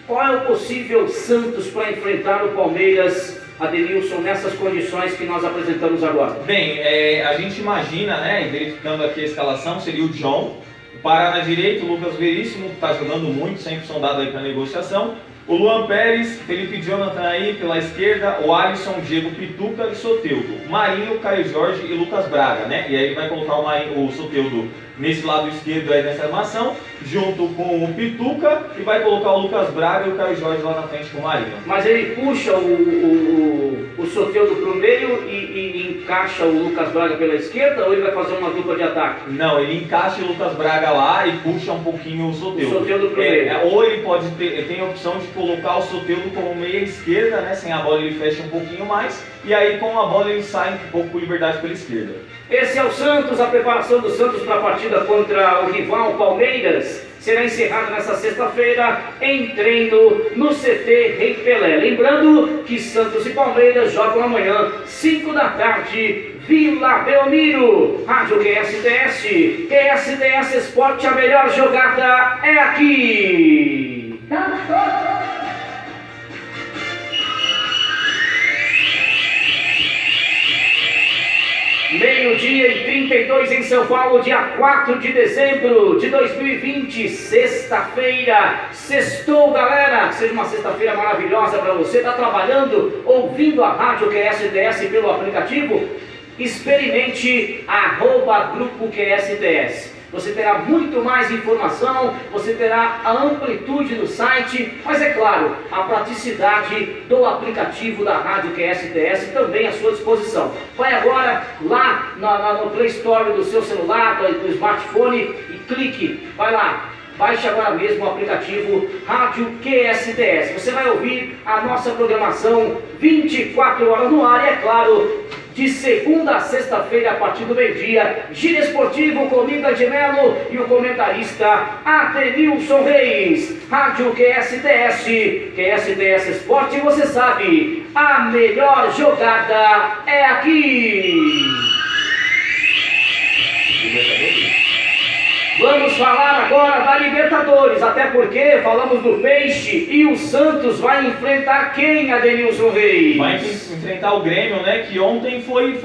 Qual é o possível Santos para enfrentar o Palmeiras, Adenilson, nessas condições que nós apresentamos agora? Bem, a gente imagina, né, verificando aqui a escalação, seria o John, o Pará na direita, o Lucas Veríssimo, que está jogando muito, sempre sondado aí para negociação, O Luan Pérez, Felipe Jonathan aí pela esquerda, o Alisson, Diego Pituca e Soteldo. Marinho, Caio Jorge e Lucas Braga, né? E aí ele vai colocar o Soteldo nesse lado esquerdo aí nessa armação, junto com o Pituca, e vai colocar o Lucas Braga e o Caio Jorge lá na frente com o Marinho. Mas ele puxa o Soteldo pro meio e encaixa o Lucas Braga pela esquerda, ou ele vai fazer uma dupla de ataque? Não, ele encaixa o Lucas Braga lá e puxa um pouquinho o Soteldo. O Soteldo pro meio. Ou ele pode ter, tem a opção de colocar o Soteldo como meia esquerda, né? Sem a bola ele fecha um pouquinho mais, e aí com a bola ele sai um pouco com liberdade pela esquerda. Esse é o Santos, a preparação do Santos para a partida contra o rival Palmeiras será encerrada nesta sexta-feira em treino no CT Rei Pelé. Lembrando que Santos e Palmeiras jogam amanhã, 5 da tarde, Vila Belmiro. Rádio QSTS, QSTS Esporte, a melhor jogada é aqui. Meio-dia e 32 em São Paulo, dia 4 de dezembro de 2020, sexta-feira. Sextou, galera! Que seja uma sexta-feira maravilhosa para você. Está trabalhando, ouvindo a Rádio QSTS pelo aplicativo? Experimente @Grupo QSTS. Você terá muito mais informação, você terá a amplitude do site, mas é claro, a praticidade do aplicativo da Rádio QSTS também à sua disposição. Vai agora lá no Play Store do seu celular, do smartphone e clique, vai lá. Baixe agora mesmo o aplicativo Rádio QSTS. Você vai ouvir a nossa programação 24 horas no ar e, é claro, de segunda a sexta-feira, a partir do meio-dia, Giro Esportivo com Linda de Melo e o comentarista Adenilson Reis. Rádio QSTS, QSTS Esporte, você sabe, a melhor jogada é aqui. Vamos falar agora da Libertadores, até porque falamos do Peixe e o Santos vai enfrentar quem, Adenilson Reis? Vai enfrentar o Grêmio, né? Que ontem foi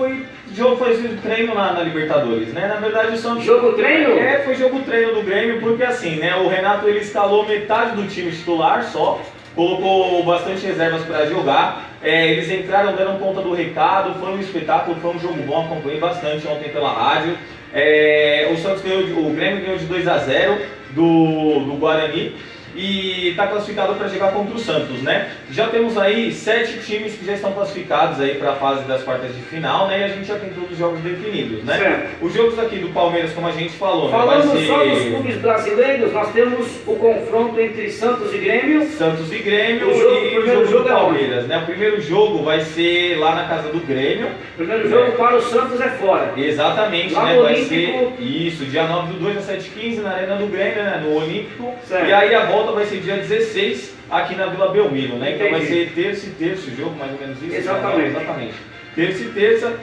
treino na Libertadores, né? Na verdade o Santos... Jogo treino? Foi jogo treino do Grêmio, porque assim, né? O Renato ele escalou metade do time titular só, colocou bastante reservas para jogar. Eles entraram dando conta do recado, foi um espetáculo, foi um jogo bom, acompanhei bastante ontem pela rádio. O Grêmio ganhou de 2-0 do Guarani e está classificado para jogar contra o Santos, né? Já temos aí 7 times que já estão classificados aí para a fase das quartas de final, né? E a gente já tem todos os jogos definidos, né? Certo. Os jogos aqui do Palmeiras, como a gente falou, falando né? Vai ser... só dos clubes brasileiros, nós temos o confronto entre Santos e Grêmio. Santos e Grêmio o primeiro jogo do Palmeiras, né? O primeiro jogo vai ser lá na casa do Grêmio. O primeiro jogo para o Santos é fora. Exatamente, lá né? No vai Olímpico. ser isso, dia 9/2 às 7h15 na Arena do Grêmio, né? No Olímpico. Certo. E aí a volta vai ser dia 16 aqui na Vila Belmiro, né? Então vai Entendi. ser terça e terça o jogo, mais ou menos isso. Exatamente. Né? Exatamente. Terça e terça,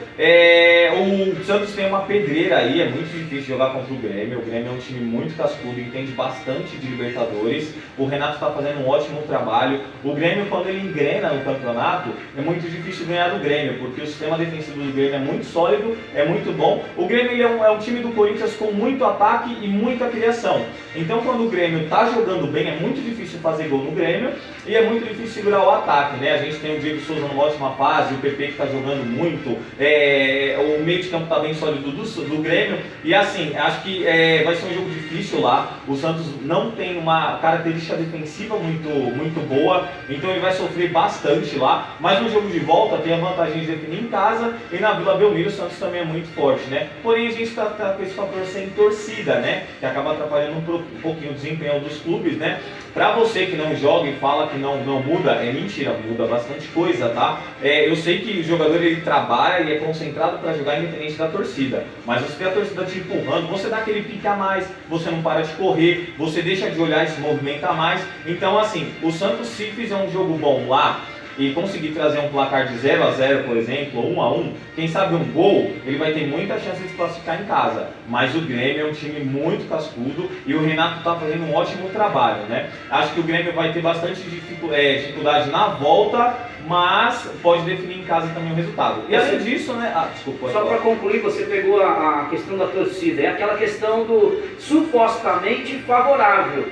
o Santos tem uma pedreira aí, é muito difícil jogar contra o Grêmio. O Grêmio é um time muito cascudo, entende bastante de Libertadores. O Renato está fazendo um ótimo trabalho. O Grêmio, quando ele engrena no campeonato, é muito difícil ganhar do Grêmio, porque o sistema defensivo do Grêmio é muito sólido, é muito bom. O Grêmio ele é um time do Corinthians com muito ataque e muita criação. Então, quando o Grêmio está jogando bem, é muito difícil fazer gol no Grêmio e é muito difícil segurar o ataque, né? A gente tem o Diego Souza numa ótima fase, o PP que está jogando muito, o meio de campo está bem sólido do Grêmio, e assim, acho que vai ser um jogo difícil lá. O Santos não tem uma característica defensiva muito boa, então ele vai sofrer bastante lá, mas no jogo de volta tem a vantagem de definir em casa, e na Vila Belmiro o Santos também é muito forte, né? Porém a gente está com esse fator sem torcida, né? Que acaba atrapalhando um pouquinho o desempenho dos clubes, né? Pra você que não joga e fala que não muda, é mentira, muda bastante coisa, tá? Eu sei que o jogador ele trabalha e é concentrado para jogar independente da torcida, mas você tem a torcida te empurrando, você dá aquele pique a mais, você não para de correr, você deixa de olhar e se movimenta mais. Então assim, o Santos, se fizer um jogo bom lá e conseguir trazer um placar de 0-0, por exemplo, ou 1-1, quem sabe um gol, ele vai ter muita chance de se classificar em casa. Mas o Grêmio é um time muito cascudo e o Renato está fazendo um ótimo trabalho, né? Acho que o Grêmio vai ter bastante dificuldade na volta, mas pode definir em casa também o resultado. E além disso, né? Desculpa. Só para concluir, você pegou a questão da torcida, é aquela questão do supostamente favorável.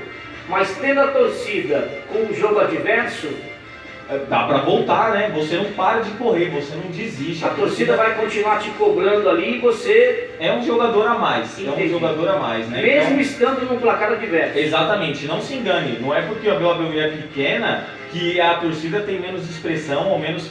Mas tendo a torcida com o jogo adverso, dá pra voltar, né? Você não para de correr, você não desiste. a torcida vai continuar te cobrando ali e você, É um jogador a mais, é Entendi. um jogador a mais, né? mesmo Então, estando num placar adverso. exatamente, não se engane, não é porque a Vila Belmiro é pequena que a torcida tem menos expressão ou menos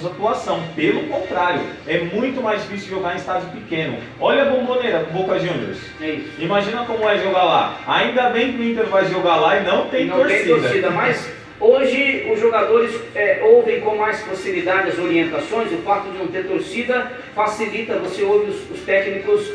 atuação. Pelo contrário, é muito mais difícil jogar em estádio pequeno. Olha a Bombonera, Boca Juniors. É isso. Imagina como é jogar lá. Ainda bem que o Inter vai jogar lá e não tem Não torcida. tem torcida, mas hoje os jogadores ouvem com mais facilidade as orientações. O fato de não ter torcida facilita, você ouve os técnicos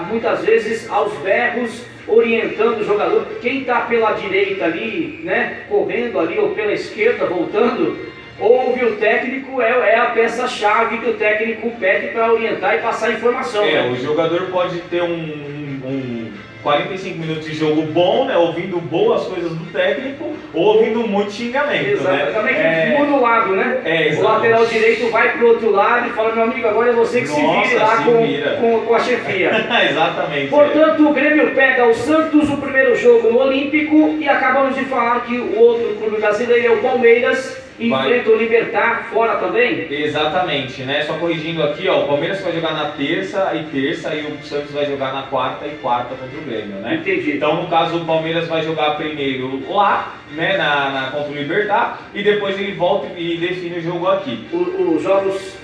muitas vezes aos berros orientando o jogador. Quem está pela direita ali, né, correndo ali, ou pela esquerda voltando, ouve o técnico, é a peça-chave que o técnico pede para orientar e passar informação. Né? O jogador pode ter um 45 minutos de jogo bom, né, ouvindo boas coisas do técnico, ou ouvindo muito xingamento. Exatamente, né? muda o lado, né? O exatamente. lateral direito vai pro outro lado e fala, meu amigo, agora é você que se Nossa, vire lá se com, vira. com a chefia. Exatamente. Portanto, o Grêmio pega o Santos, o primeiro jogo no Olímpico, e acabamos de falar que o outro clube brasileiro é o Palmeiras, enfrenta o Libertad fora também. Exatamente, né? Só corrigindo aqui, ó, o Palmeiras vai jogar na terça e o Santos vai jogar na quarta contra o Grêmio, né? Entendi. Então, no caso, o Palmeiras vai jogar primeiro lá, né, contra o Libertad, e depois ele volta e define o jogo aqui. Os jogos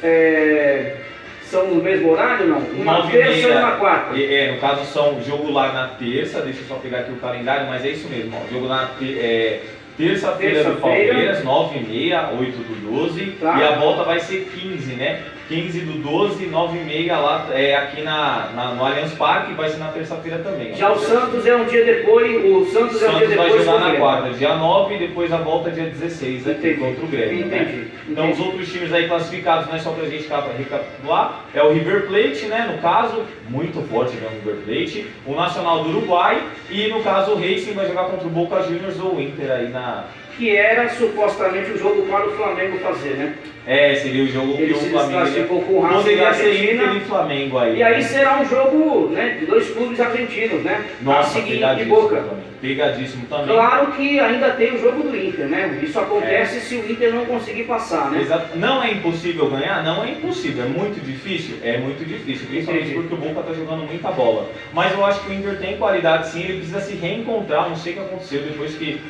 são no mesmo horário, não? Um na 9h30. terça e um na quarta. No caso, são jogo lá na terça, deixa eu só pegar aqui o calendário, mas é isso mesmo, ó, jogo na terça-feira do Palmeiras, 9h30, 8 do 12, Tá. e a volta vai ser 15, né? 15 do 12, 9h30 lá aqui no Allianz Parque, vai ser na terça-feira também. Já o Santos é um dia depois, o Santos é um dia Santos vai depois jogar do na Grêmio. quarta, dia 9 e depois a volta dia 16 aqui Entendi. contra o Grêmio, né? Entendi. Então os outros times aí classificados, né, só pra gente recapitular, é o River Plate, né, no caso, muito forte né, o River Plate, o Nacional do Uruguai e no caso o Racing vai jogar contra o Boca Juniors ou o Inter aí Que era supostamente o jogo para o Flamengo fazer, né? seria o jogo Ele que se o Flamengo desclassificou com o Racing da poderia ser Argentina. Inter e Flamengo aí. E aí será um jogo, né, de dois clubes argentinos, né? Nossa, a seguir de pegadíssimo Boca. também. Pegadíssimo também. Claro que ainda tem o jogo do Inter, né? Isso acontece se o Inter não conseguir passar, né? Exato. Não é impossível ganhar? Não é impossível. É muito difícil? É muito difícil. Principalmente Entendi. porque o Boca está jogando muita bola. Mas eu acho que o Inter tem qualidade sim, ele precisa se reencontrar. Não sei o que aconteceu depois que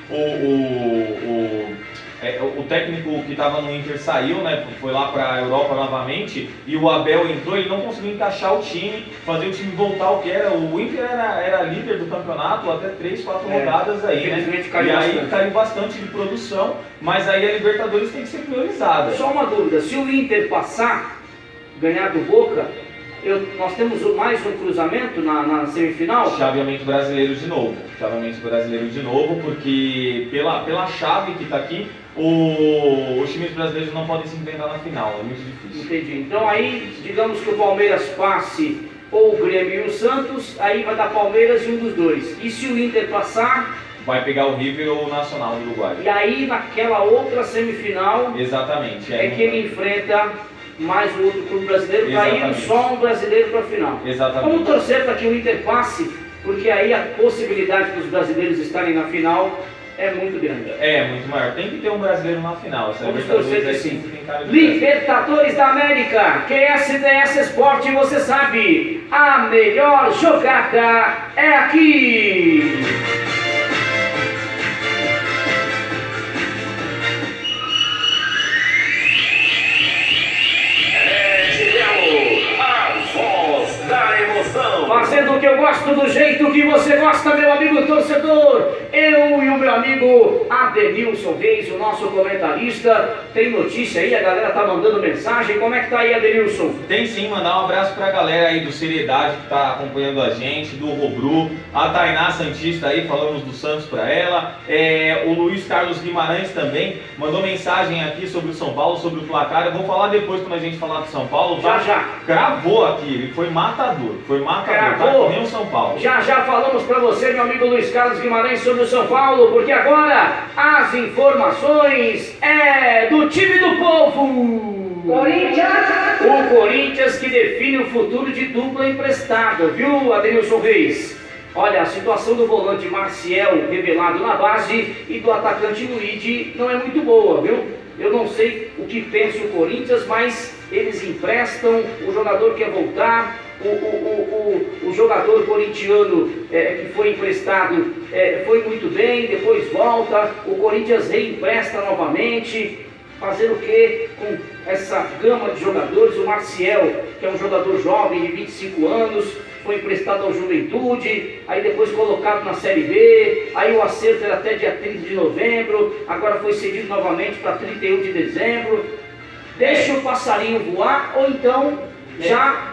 o técnico que estava no Inter saiu, né? Foi lá para a Europa novamente e o Abel entrou, ele não conseguiu encaixar o time, fazer o time voltar ao que era. O Inter era líder do campeonato até 3, 4 rodadas aí, né? Infelizmente caiu E aí bastante. caiu bastante de produção, mas aí a Libertadores tem que ser priorizada. Só uma dúvida, se o Inter passar, ganhar do Boca, nós temos mais um cruzamento na semifinal? Chaveamento brasileiro de novo. Chaveamento brasileiro de novo, porque pela chave que está aqui, os times brasileiros não podem se enfrentar na final, é muito difícil. Entendi. Então aí, digamos que o Palmeiras passe ou o Grêmio e o Santos, aí vai dar Palmeiras e um dos dois. E se o Inter passar, Vai pegar o River ou o Nacional do Uruguai. e aí naquela outra semifinal Exatamente. é que ele enfrenta mais o outro clube brasileiro, para ir Exatamente. só um brasileiro para a final. Exatamente. Vamos torcer para que o Inter passe, porque aí a possibilidade dos brasileiros estarem na final é muito grande. É, muito maior. Tem que ter um brasileiro na final. Essa Vamos Libertadores torcer que aí sim. sempre tem cara de Brasil. Libertadores da América, QSDS Esporte, você sabe, a melhor jogada é aqui. A voz da emoção. Fazendo o que eu gosto, do jeito que você gosta, meu amigo torcedor. Eu e o meu amigo Adenilson Reis, o nosso comentarista. Tem notícia aí, a galera tá mandando mensagem. Como é que tá aí, Adenilson? Tem sim, mandar um abraço pra galera aí do Seriedade que tá acompanhando a gente, do Robru, a Tainá Santista aí, falamos do Santos pra ela, o Luiz Carlos Guimarães também mandou mensagem aqui sobre o São Paulo, sobre o placar. Eu vou falar depois quando a gente falar do São Paulo. Já. Cravou aqui, ele foi matador, tá Cravou. que nem o São Paulo. Já falamos para você, meu amigo Luiz Carlos Guimarães, sobre o São Paulo, porque agora as informações é do time do povo. Corinthians. O Corinthians que define o futuro de dupla emprestada, viu, Adenilson Reis? Olha, a situação do volante Marcial, revelado na base, e do atacante Luigi não é muito boa, viu? Eu não sei o que pensa o Corinthians, mas eles emprestam, o jogador quer voltar, o jogador corintiano que foi emprestado foi muito bem, depois volta, o Corinthians reempresta novamente. Fazer o que com essa gama de jogadores? O Marcial, que é um jogador jovem de 25 anos, foi emprestado ao Juventude, aí depois colocado na Série B, aí o acerto era até dia 30 de novembro, agora foi cedido novamente para 31 de dezembro. Deixa o passarinho voar, ou então já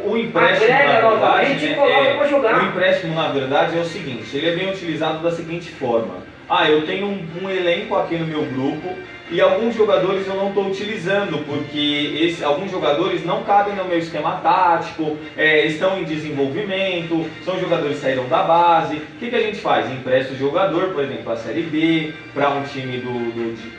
o empréstimo, agrega novamente, verdade, e coloca para jogar. O empréstimo, na verdade, é o seguinte, ele é bem utilizado da seguinte forma. Eu tenho um elenco aqui no meu grupo e alguns jogadores eu não estou utilizando porque alguns jogadores não cabem no meu esquema tático, estão em desenvolvimento, são jogadores que saíram da base. O que a gente faz? Empresta o jogador, por exemplo, para a Série B, para um time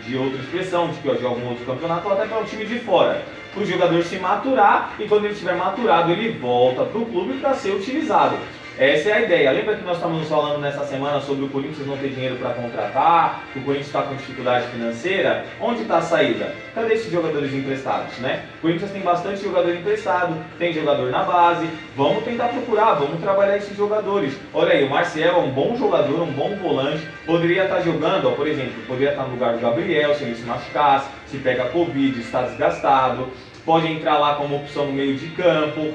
de outra expressão, de algum outro campeonato, ou até para um time de fora, para o jogador se maturar, e quando ele estiver maturado ele volta para o clube para ser utilizado. Essa é a ideia. Lembra que nós estávamos falando nessa semana sobre o Corinthians não ter dinheiro para contratar, que o Corinthians está com dificuldade financeira? Onde está a saída? Cadê esses jogadores emprestados, né? O Corinthians tem bastante jogador emprestado, tem jogador na base, vamos tentar procurar, vamos trabalhar esses jogadores. Olha aí, o Marcial é um bom jogador, um bom volante, poderia estar jogando, por exemplo, poderia estar no lugar do Gabriel, se ele se machucasse, se pega Covid, está desgastado. Pode entrar lá como opção no meio de campo.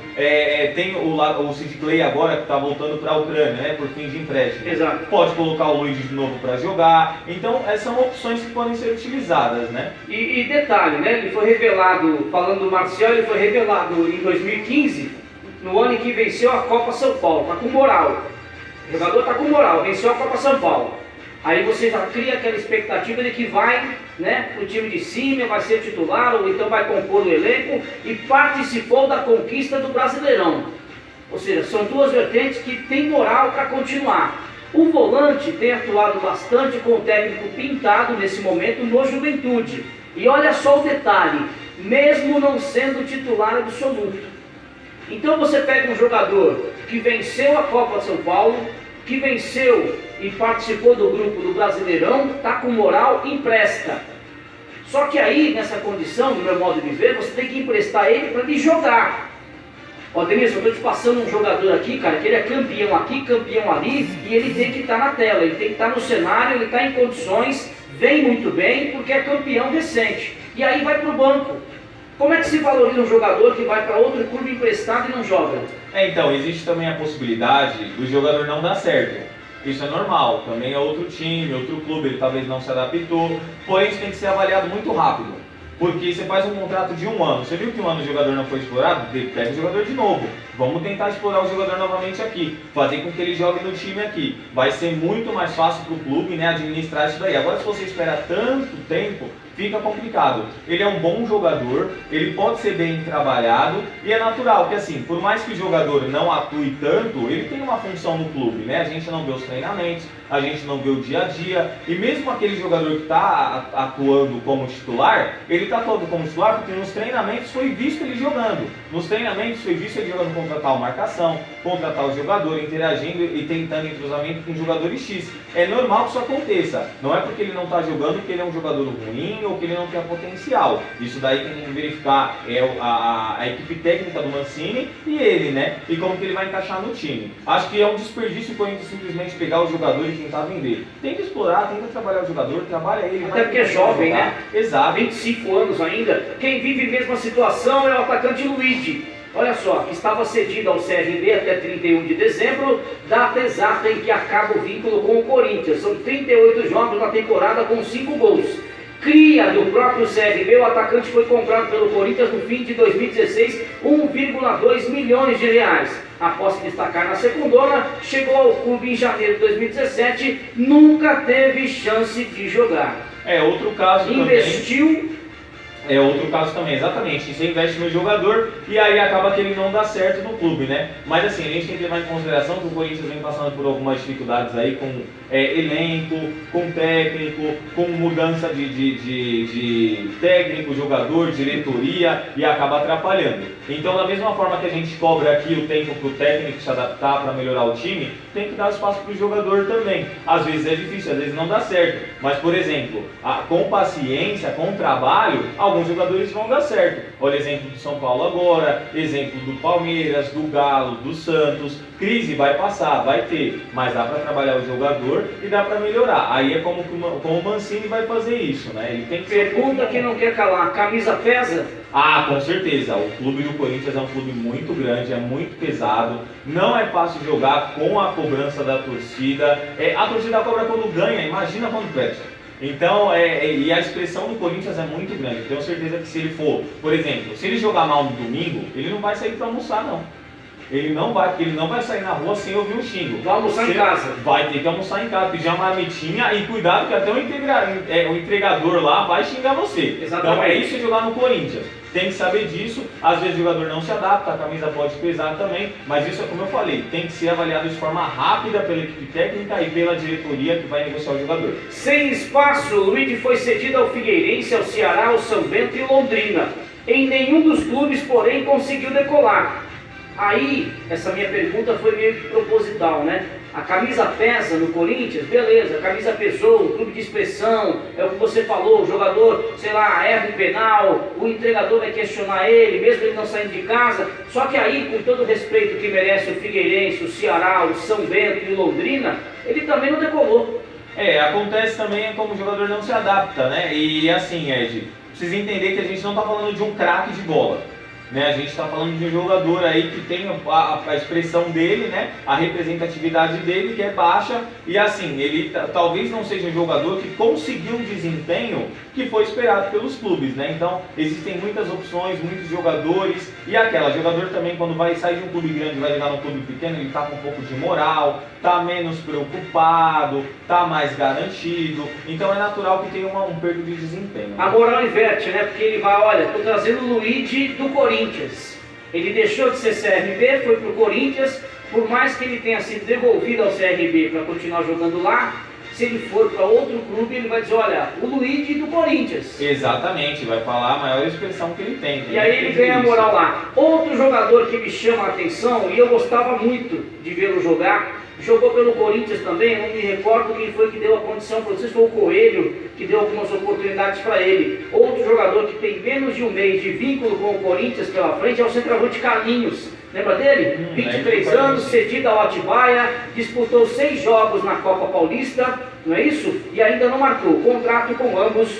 Tem o Sid Clay agora que está voltando para a Ucrânia, né, por fim de empréstimo. Exato. Pode colocar o Luigi de novo para jogar. Então, essas são opções que podem ser utilizadas, né? E detalhe, né? Ele foi revelado, falando do Marcial, ele foi revelado em 2015, no ano em que venceu a Copa São Paulo. Está com moral. O jogador está com moral, venceu a Copa São Paulo. Aí você já cria aquela expectativa de que vai, né, o time de cima, vai ser titular, ou então vai compor o elenco, e participou da conquista do Brasileirão. Ou seja, são duas vertentes que têm moral para continuar. O volante tem atuado bastante com o técnico Pintado nesse momento no Juventude. E olha só o detalhe, mesmo não sendo titular absoluto. Então você pega um jogador que venceu a Copa de São Paulo, que venceu e participou do grupo do Brasileirão, está com moral, empresta. Só que aí, nessa condição, no meu modo de ver, você tem que emprestar ele para ele jogar. Ó, Denilson, eu estou te passando um jogador aqui, cara, que ele é campeão aqui, campeão ali, e ele tem que estar na tela, ele tem que estar no cenário, ele está em condições, vem muito bem, porque é campeão recente. E aí vai para o banco. Como é que se valoriza um jogador que vai para outro clube emprestado e não joga? Então, existe também a possibilidade do jogador não dar certo. Isso é normal, também é outro time, outro clube, ele talvez não se adaptou, porém isso tem que ser avaliado muito rápido. Porque você faz um contrato de 1 ano, você viu que 1 ano o jogador não foi explorado? Pega o jogador de novo. Vamos tentar explorar o jogador novamente aqui, fazer com que ele jogue no time aqui. Vai ser muito mais fácil para o clube, né, administrar isso daí. Agora, se você espera tanto tempo, fica complicado. Ele é um bom jogador, ele pode ser bem trabalhado e é natural que, assim, por mais que o jogador não atue tanto, ele tem uma função no clube, né? A gente não vê os treinamentos, a gente não vê o dia a dia, e mesmo aquele jogador que está atuando como titular, ele está atuando como titular porque nos treinamentos foi visto ele jogando. Nos treinamentos foi visto ele jogando contra tal marcação, contra tal jogador, interagindo e tentando entrosamento com jogadores X. É normal que isso aconteça. Não é porque ele não está jogando que ele é um jogador ruim ou que ele não tem potencial. Isso daí tem que verificar a equipe técnica do Mancini e ele, né? E como que ele vai encaixar no time. Acho que é um desperdício quando a gente simplesmente pegar o jogador e tentar vender. Tem que explorar, tem que trabalhar o jogador, trabalha ele. Até porque é jovem, né? Exato. 25 anos ainda. Quem vive a mesma situação é o atacante Luigi. Olha só, que estava cedido ao CRB até 31 de dezembro, data exata em que acaba o vínculo com o Corinthians. São 38 jogos na temporada com 5 gols. Cria do próprio CRB, o atacante foi comprado pelo Corinthians no fim de 2016, 1,2 milhões de reais. Após se destacar na secundona, chegou ao clube em janeiro de 2017, nunca teve chance de jogar. Outro caso investiu também. É outro caso também, exatamente. Você investe no jogador e aí acaba que ele não dá certo no clube, né? Mas assim, a gente tem que levar em consideração que o Corinthians vem passando por algumas dificuldades aí com elenco, com técnico, com mudança de técnico, jogador, diretoria e acaba atrapalhando. Então, da mesma forma que a gente cobra aqui o tempo para o técnico se adaptar para melhorar o time, tem que dar espaço para o jogador também. Às vezes é difícil, às vezes não dá certo. Mas, por exemplo, com paciência, com trabalho, alguns jogadores vão dar certo. Olha o exemplo do São Paulo agora, exemplo do Palmeiras, do Galo, do Santos. Crise vai passar, vai ter, mas dá para trabalhar o jogador e dá para melhorar. Aí é como o Mancini vai fazer isso, né? Ele tem que Pergunta que não quer calar, a camisa pesa? Ah, com certeza. O clube do Corinthians é um clube muito grande, é muito pesado. Não é fácil jogar com a cobrança da torcida. A torcida cobra quando ganha, imagina quando perde. Então, e a expressão do Corinthians é muito grande. Tenho certeza que se ele for, por exemplo, se ele jogar mal no domingo, ele não vai sair para almoçar, não. Ele não vai, porque ele não vai sair na rua sem ouvir um xingo. Vai almoçar em casa. Vai ter que almoçar em casa, pedir uma marmitinha e cuidado que até o entregador lá vai xingar você. Exatamente. Então é isso jogar no Corinthians. Tem que saber disso, às vezes o jogador não se adapta, a camisa pode pesar também, mas isso é como eu falei, tem que ser avaliado de forma rápida pela equipe técnica e pela diretoria que vai negociar o jogador. Sem espaço, o Luigi foi cedido ao Figueirense, ao Ceará, ao São Bento e Londrina. Em nenhum dos clubes, porém, conseguiu decolar. Aí, essa minha pergunta foi meio que proposital, né? A camisa pesa no Corinthians? Beleza, a camisa pesou, o clube de expressão, é o que você falou, o jogador, sei lá, erra um penal, o entregador vai questionar ele, mesmo ele não saindo de casa. Só que aí, com todo o respeito que merece o Figueirense, o Ceará, o São Bento e o Londrina, ele também não decolou. Acontece também como o jogador não se adapta, né? E assim, Ed, precisa entender que a gente não está falando de um craque de bola. Né, a gente está falando de um jogador aí que tem a expressão dele, né, a representatividade dele que é baixa e assim, ele talvez não seja um jogador que conseguiu um desempenho que foi esperado pelos clubes, né? Então existem muitas opções, muitos jogadores e jogador também quando vai sair de um clube grande e vai jogar num clube pequeno, ele está com um pouco de moral, está menos preocupado, está mais garantido, então é natural que tenha um perda de desempenho. A moral inverte, né? Porque ele vai, olha, estou trazendo o Luigi do Corinthians. Ele deixou de ser CRB, foi para o Corinthians, por mais que ele tenha sido devolvido ao CRB para continuar jogando lá, se ele for para outro clube, ele vai dizer, olha, o Luigi do Corinthians. Exatamente, vai falar a maior expressão que ele tem. E aí ele ganha a moral lá. Outro jogador que me chama a atenção, e eu gostava muito de vê-lo jogar, jogou pelo Corinthians também, não me recordo quem foi que deu a condição para vocês, foi o Coelho, que deu algumas oportunidades para ele. Outro jogador que tem menos de um mês de vínculo com o Corinthians pela frente é o centroavante Carlinhos. Lembra dele? 23 anos, cedido ao Atibaia, disputou 6 jogos na Copa Paulista, não é isso? E ainda não marcou. O contrato com ambos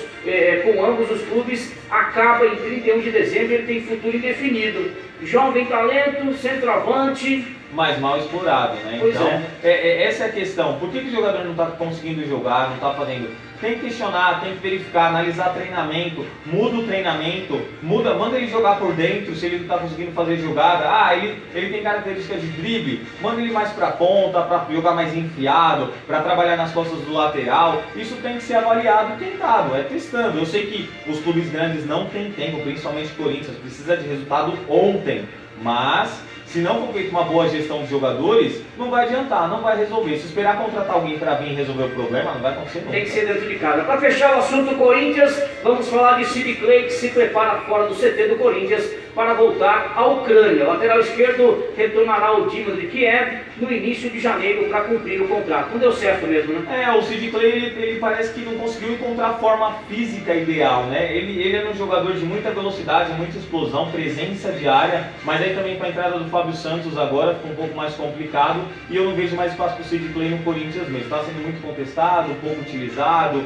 os clubes acaba em 31 de dezembro, ele tem futuro indefinido. Jovem talento, centroavante, mas mal explorado, né? Pois então, essa é a questão. Por que o jogador não está conseguindo jogar, não está fazendo? Tem que questionar, tem que verificar, analisar treinamento, muda o treinamento, manda ele jogar por dentro, se ele não está conseguindo fazer jogada. Ele tem características de drible, manda ele mais para a ponta, para jogar mais enfiado, para trabalhar nas costas do lateral. Isso tem que ser avaliado e tentado, testando. Eu sei que os clubes grandes não têm tempo, principalmente o Corinthians, precisa de resultado ontem, mas se não for feita uma boa gestão de jogadores, não vai adiantar, não vai resolver. Se esperar contratar alguém para vir resolver o problema, não vai acontecer nunca. Tem que ser dentro de casa. Para fechar o assunto Corinthians, vamos falar de City Clay, que se prepara fora do CT do Corinthians para voltar à Ucrânia. O lateral esquerdo retornará ao Dinamo de Kiev no início de janeiro para cumprir o contrato. Não deu certo mesmo, né? O City Clay ele parece que não conseguiu encontrar a forma física ideal, né? Ele é um jogador de muita velocidade, muita explosão, presença de área, mas aí também com a entrada do Fábio Santos agora ficou um pouco mais complicado e eu não vejo mais espaço para o City Clay no Corinthians mesmo. Está sendo muito contestado, pouco utilizado,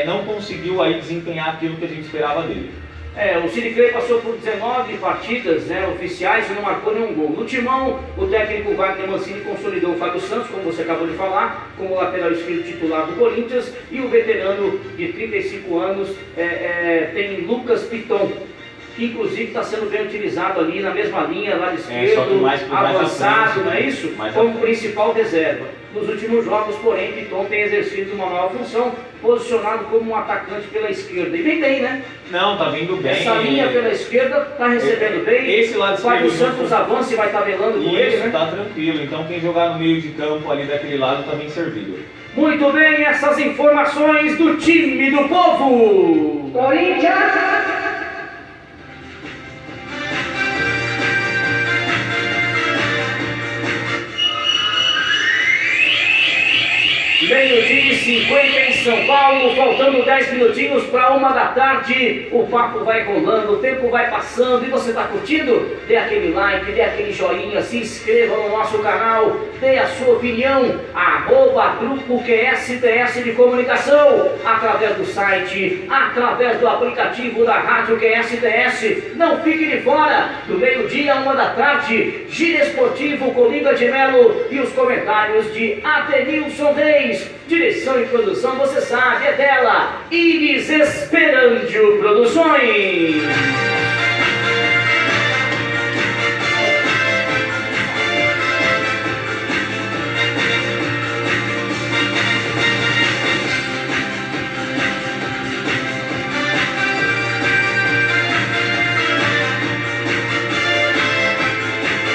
não conseguiu aí desempenhar aquilo que a gente esperava dele. O City Clay passou por 19 partidas oficiais e não marcou nenhum gol. No timão, o técnico Wagner Mancini consolidou o Fábio Santos, como você acabou de falar, como lateral esquerdo titular do Corinthians, e o veterano de 35 anos tem Lucas Piton, que inclusive está sendo bem utilizado ali na mesma linha, lado esquerdo, mais avançado, frente, não é isso? Como principal reserva. nos últimos jogos, porém Piton tem exercido uma nova função, posicionado como um atacante pela esquerda. E vem bem, né? Não, tá vindo bem. Essa linha pela esquerda tá recebendo bem. Esse lado Vai que o esquerdo Santos avance e vai tabelando com ele, Isso, né? tá tranquilo. Então quem jogar no meio de campo ali daquele lado tá bem servido. Muito bem, essas informações do time do povo. Corinthians. Meio-dia e 50 em São Paulo, faltando 10 minutinhos para 1 da tarde. O papo vai rolando, o tempo vai passando e você está curtindo? Dê aquele like, dê aquele joinha, se inscreva no nosso canal, dê a sua opinião, @Grupo QSTS de Comunicação, através do site, através do aplicativo da Rádio QSTS. Não fique de fora, do meio-dia a 1 da tarde, Giro Esportivo com Liga de Melo e os comentários de Adenilson Reis. Direção e produção, você sabe, é dela, Iris Esperandio Produções.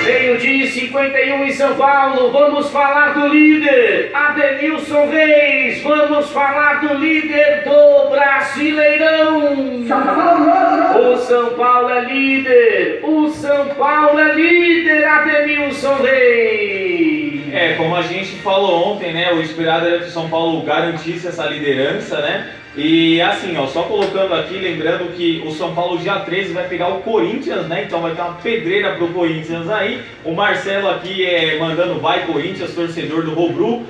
Meio-dia e 51 em São Paulo, vamos falar do líder, Adenilson Reis, vamos falar do líder do Brasileirão. São Paulo. O São Paulo é líder, o São Paulo é líder, Adenilson Reis. Como a gente falou ontem, né, o esperado era que o São Paulo garantisse essa liderança, né? E assim, ó, só colocando aqui, lembrando que o São Paulo dia 13 vai pegar o Corinthians, né? Então vai ter uma pedreira pro Corinthians aí. O Marcelo aqui mandando vai Corinthians, torcedor do Robru.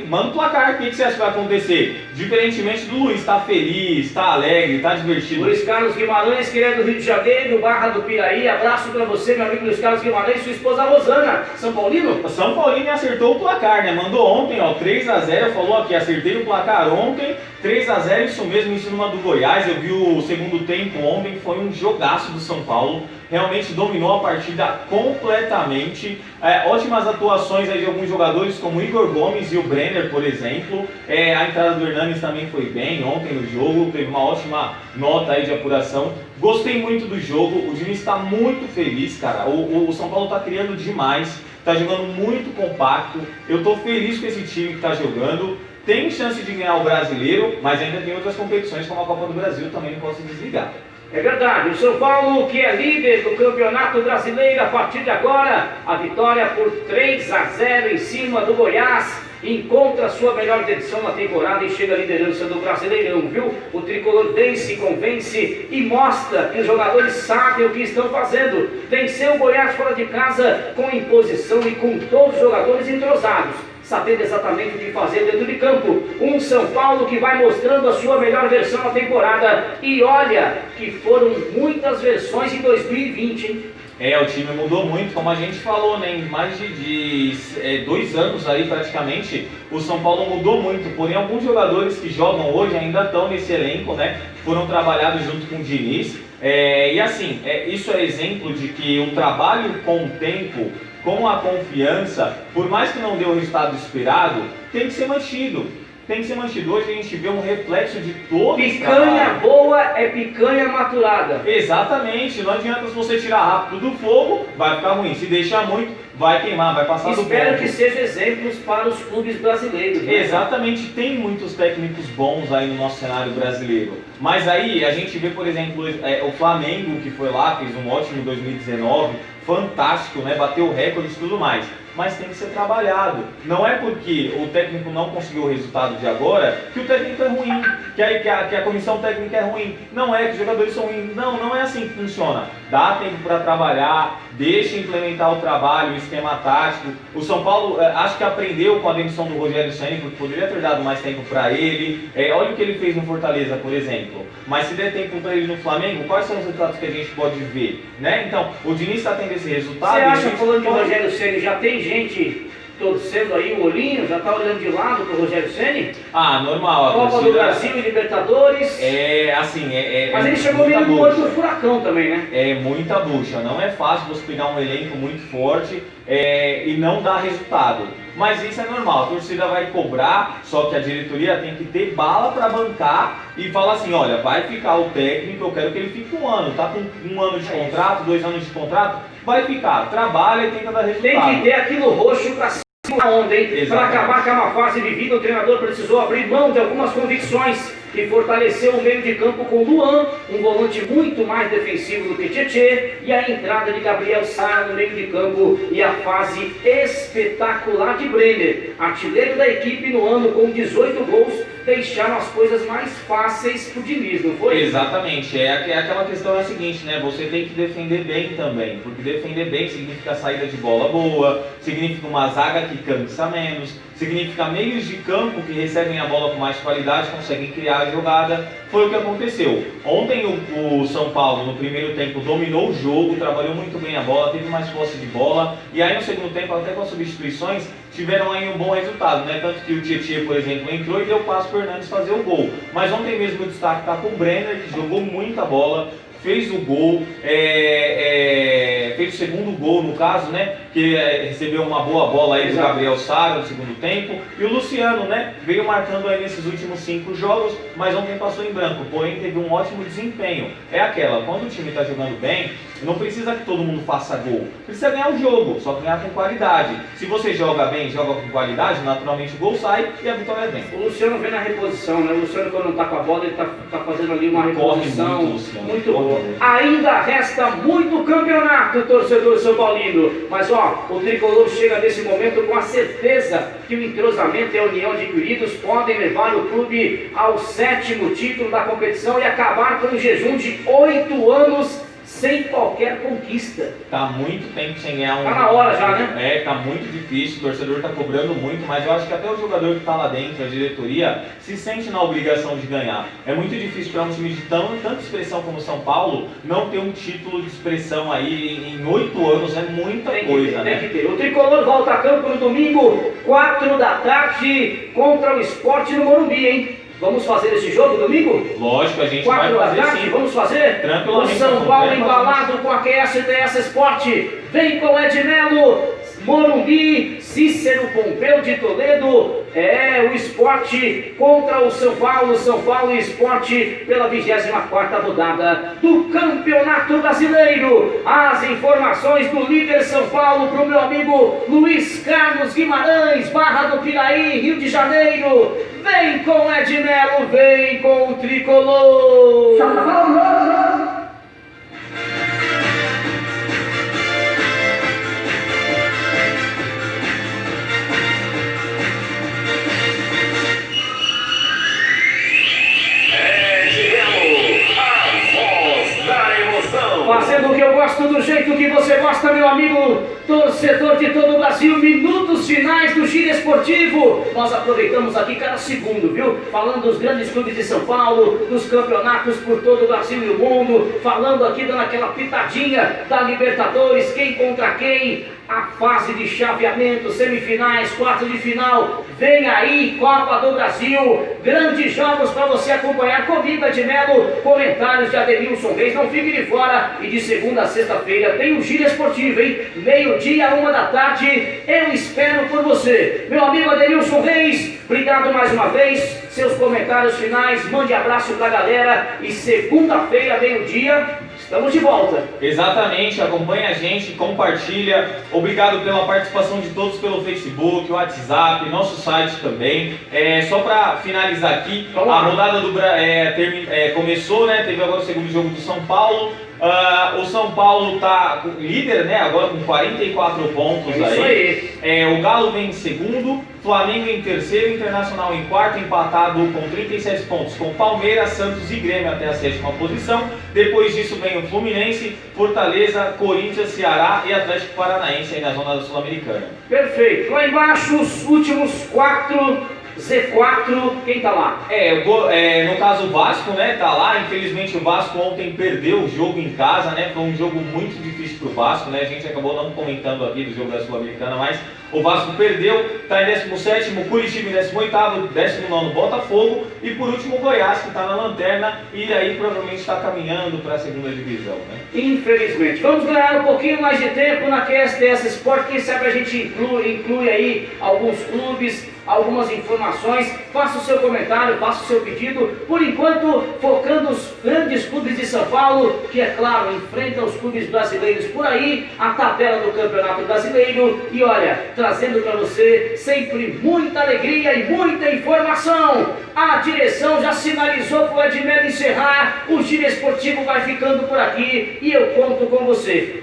Manda o placar, o que você acha que vai acontecer? Diferentemente do Luiz, tá feliz, tá alegre, tá divertido. Luiz Carlos Guimarães, que é do Rio de Janeiro, Barra do Piraí, abraço pra você, meu amigo Luiz Carlos Guimarães, sua esposa Rosana, São Paulino? O São Paulino acertou o placar, né? Mandou ontem, ó, 3-0, falou aqui, acertei o placar ontem. 3-0, isso mesmo, isso numa do Goiás. Eu vi o segundo tempo ontem, foi um jogaço do São Paulo. Realmente dominou a partida completamente. Ótimas atuações aí de alguns jogadores, como o Igor Gomes e o Brenner, por exemplo. A entrada do Hernanes também foi bem ontem no jogo, teve uma ótima nota aí de apuração. Gostei muito do jogo, o Diniz está muito feliz, cara. O São Paulo está criando demais, está jogando muito compacto. Eu estou feliz com esse time que está jogando. Tem chance de ganhar o Brasileiro, mas ainda tem outras competições como a Copa do Brasil, também não posso desligar. É verdade, o São Paulo, que é líder do Campeonato Brasileiro, a partir de agora, a vitória por 3-0 em cima do Goiás, encontra a sua melhor edição na temporada e chega à liderança do Brasileirão, viu? O tricolor vence, convence e mostra que os jogadores sabem o que estão fazendo. Venceu o Goiás fora de casa com imposição e com todos os jogadores entrosados, sabendo exatamente o que fazer dentro de campo. Um São Paulo que vai mostrando a sua melhor versão na temporada. E olha que foram muitas versões em 2020, hein? O time mudou muito, como a gente falou, né? Em mais de 2 anos aí praticamente, o São Paulo mudou muito. Porém, alguns jogadores que jogam hoje ainda estão nesse elenco, né? Foram trabalhados junto com o Diniz. E assim, isso é exemplo de que o trabalho com o tempo, com a confiança, por mais que não dê o resultado esperado, tem que ser mantido. Tem que ser mantido. Hoje a gente vê um reflexo de todo esse trabalho. Picanha boa é picanha maturada. Exatamente. Não adianta se você tirar rápido do fogo, vai ficar ruim. Se deixar muito, vai queimar, vai passar do ponto. Espero que sejam exemplos para os clubes brasileiros, né? Exatamente. Tem muitos técnicos bons aí no nosso cenário brasileiro. Mas aí a gente vê, por exemplo, o Flamengo, que foi lá, fez um ótimo 2019, fantástico, né? Bateu recordes e tudo mais. Mas tem que ser trabalhado. Não é porque o técnico não conseguiu o resultado de agora que o técnico é ruim, que a comissão técnica é ruim. Não é que os jogadores são ruins. Não, não é assim que funciona. Dá tempo para trabalhar, deixa implementar o trabalho, o esquema tático. O São Paulo acho que aprendeu com a demissão do Rogério Ceni, porque poderia ter dado mais tempo para ele. Olha o que ele fez no Fortaleza, por exemplo. Mas se der tempo para ele no Flamengo, quais são os resultados que a gente pode ver? Né? Então, o Diniz está tendo esse resultado. Você acha, falando de Rogério Ceni, já tem gente torcendo aí o olhinho, já está olhando de lado para o Rogério Ceni? Normal. Copa do Brasil e Libertadores. Mas ele chegou meio no olho do furacão também, né? É muita bucha. Não é fácil você pegar um elenco muito forte e não dar resultado. mas isso é normal, a torcida vai cobrar, só que a diretoria tem que ter bala para bancar e falar assim, olha, vai ficar o técnico, eu quero que ele fique um ano, tá com um ano de contrato, 2 anos de contrato, vai ficar, trabalha e tenta dar resultado. Tem que ter aquilo roxo para cima da onda, hein? Para acabar com uma fase vivida, o treinador precisou abrir mão de algumas convicções e fortaleceu o meio de campo com Luan, um volante muito mais defensivo do que Tietê, e a entrada de Gabriel Sara no meio de campo e a fase espetacular de Brenner, artilheiro da equipe no ano com 18 gols, deixaram as coisas mais fáceis pro Diniz, não foi? Exatamente, aquela questão é a seguinte, né? Você tem que defender bem também, porque defender bem significa saída de bola boa, significa uma zaga que cansa menos, significa meios de campo que recebem a bola com mais qualidade, conseguem criar a jogada. Foi o que aconteceu. Ontem o São Paulo, no primeiro tempo, dominou o jogo, trabalhou muito bem a bola, teve mais posse de bola, e aí no segundo tempo, até com as substituições, tiveram aí um bom resultado, né? Tanto que o Tietê, por exemplo, entrou e deu passo para o Hernandes fazer o gol. Mas ontem mesmo o destaque está com o Brenner, que jogou muita bola, fez o gol, fez o segundo gol no caso, né? Que recebeu uma boa bola aí do Gabriel Sara no segundo tempo. E o Luciano, né? Veio marcando aí nesses últimos 5 jogos, mas ontem passou em branco, porém teve um ótimo desempenho. É aquela, quando o time está jogando bem, não precisa que todo mundo faça gol. Precisa ganhar o jogo, só ganhar com qualidade. Se você joga bem, joga com qualidade, naturalmente o gol sai e a vitória vem. O Luciano vem na reposição, né? O Luciano, quando não está com a bola, ele está fazendo ali uma reposição muito boa. Ainda resta muito campeonato, torcedor São Paulino. Mas ó, o Tricolor chega nesse momento com a certeza que o entrosamento e a união adquiridos podem levar o clube ao 7º título da competição e acabar com um jejum de 8 anos sem qualquer conquista. Tá muito tempo sem ganhar um... Tá na hora já, né? Tá muito difícil, o torcedor tá cobrando muito, mas eu acho que até o jogador que tá lá dentro, a diretoria, se sente na obrigação de ganhar. É muito difícil para um time de tanta expressão como o São Paulo não ter um título de expressão aí em 8 anos, é muita coisa, né? Tem que ter. O Tricolor volta a campo no domingo, 4 da tarde, contra o Sport no Morumbi, hein? Vamos fazer esse jogo domingo? Lógico, a gente 4 vai fazer da tarde, sim. vamos fazer? Tranquilamente. O São Paulo embalado com a QS e TS Sport. Vem com Edmelo, Morumbi, Cícero Pompeu de Toledo. É o Sport contra o São Paulo e Sport pela 24ª rodada do Campeonato Brasileiro. As informações do líder São Paulo para o meu amigo Luiz Carlos Guimarães, Barra do Piraí, Rio de Janeiro. Vem com Edmelo, vem com o Tricolor. São Paulo! Fazendo o que eu gosto do jeito que você gosta, meu amigo torcedor de todo o Brasil. Minutos finais do Giro Esportivo. Nós aproveitamos aqui cada segundo, viu? Falando dos grandes clubes de São Paulo, dos campeonatos por todo o Brasil e o mundo. Falando aqui, dando aquela pitadinha da Libertadores, quem contra quem. A fase de chaveamento, semifinais, quartos de final, vem aí, Copa do Brasil, grandes jogos para você acompanhar comigo, Edmelo, comentários de Adenilson Reis, não fique de fora, e de segunda a sexta-feira tem o Giro Esportivo, hein, meio-dia, 1 da tarde, eu espero por você, meu amigo Adenilson Reis, obrigado mais uma vez, seus comentários finais, mande abraço pra galera, e segunda-feira, meio-dia, estamos de volta. Exatamente, acompanha a gente, compartilha. Obrigado pela participação de todos pelo Facebook, WhatsApp, nosso site também. Só para finalizar aqui, a rodada do começou, né? Teve agora o segundo jogo do São Paulo. O São Paulo está líder, né? Agora com 44 pontos aí. O Galo vem em segundo, Flamengo em terceiro, Internacional em quarto, empatado com 37 pontos com Palmeiras, Santos e Grêmio até a 7ª posição. Depois disso vem o Fluminense, Fortaleza, Corinthians, Ceará e Atlético Paranaense aí na zona da Sul-Americana. Perfeito. Lá embaixo os últimos 4 Z4, quem tá lá? No caso o Vasco, né, tá lá. Infelizmente o Vasco ontem perdeu o jogo em casa, né? Foi um jogo muito difícil pro Vasco, né? A gente acabou não comentando aqui do jogo da Sul-Americana, mas o Vasco perdeu, tá em 17º, Curitiba em 18º, 19º Botafogo e por último o Goiás, que tá na lanterna e aí provavelmente está caminhando para a segunda divisão, né? Infelizmente. Vamos ganhar um pouquinho mais de tempo na QSTS Sport, quem sabe a gente inclui aí alguns clubes, algumas informações, faça o seu comentário, faça o seu pedido, por enquanto focando os grandes clubes de São Paulo, que é claro, enfrentam os clubes brasileiros por aí, a tabela do Campeonato Brasileiro, e olha, trazendo para você sempre muita alegria e muita informação. A direção já sinalizou para o Edmelo encerrar, o Giro Esportivo vai ficando por aqui e eu conto com você.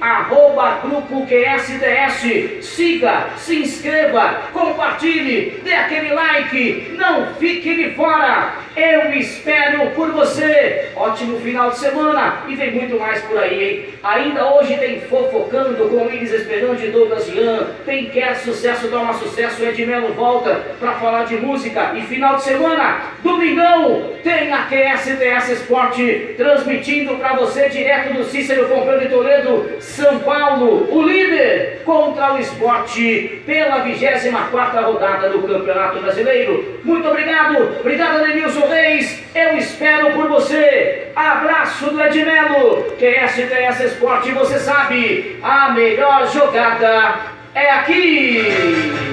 @Grupo QSDS, siga, se inscreva, compartilhe, dê aquele like, não fique de fora. Eu espero por você. Ótimo final de semana e tem muito mais por aí, hein? Ainda hoje tem Fofocando com Iris Esperança e Douglas Ian. Tem Quer Sucesso, Toma Sucesso, Edmelo volta para falar de música. E final de semana, domingão, tem a QSTS Sport transmitindo para você direto do Cícero Pompeu de Toledo, São Paulo, o líder contra o Sport pela 24ª rodada do Campeonato Brasileiro. Muito obrigado Denilson Reis, eu espero por você. Abraço do Edmelo, QSTS Sport, você sabe, a melhor jogada é aqui.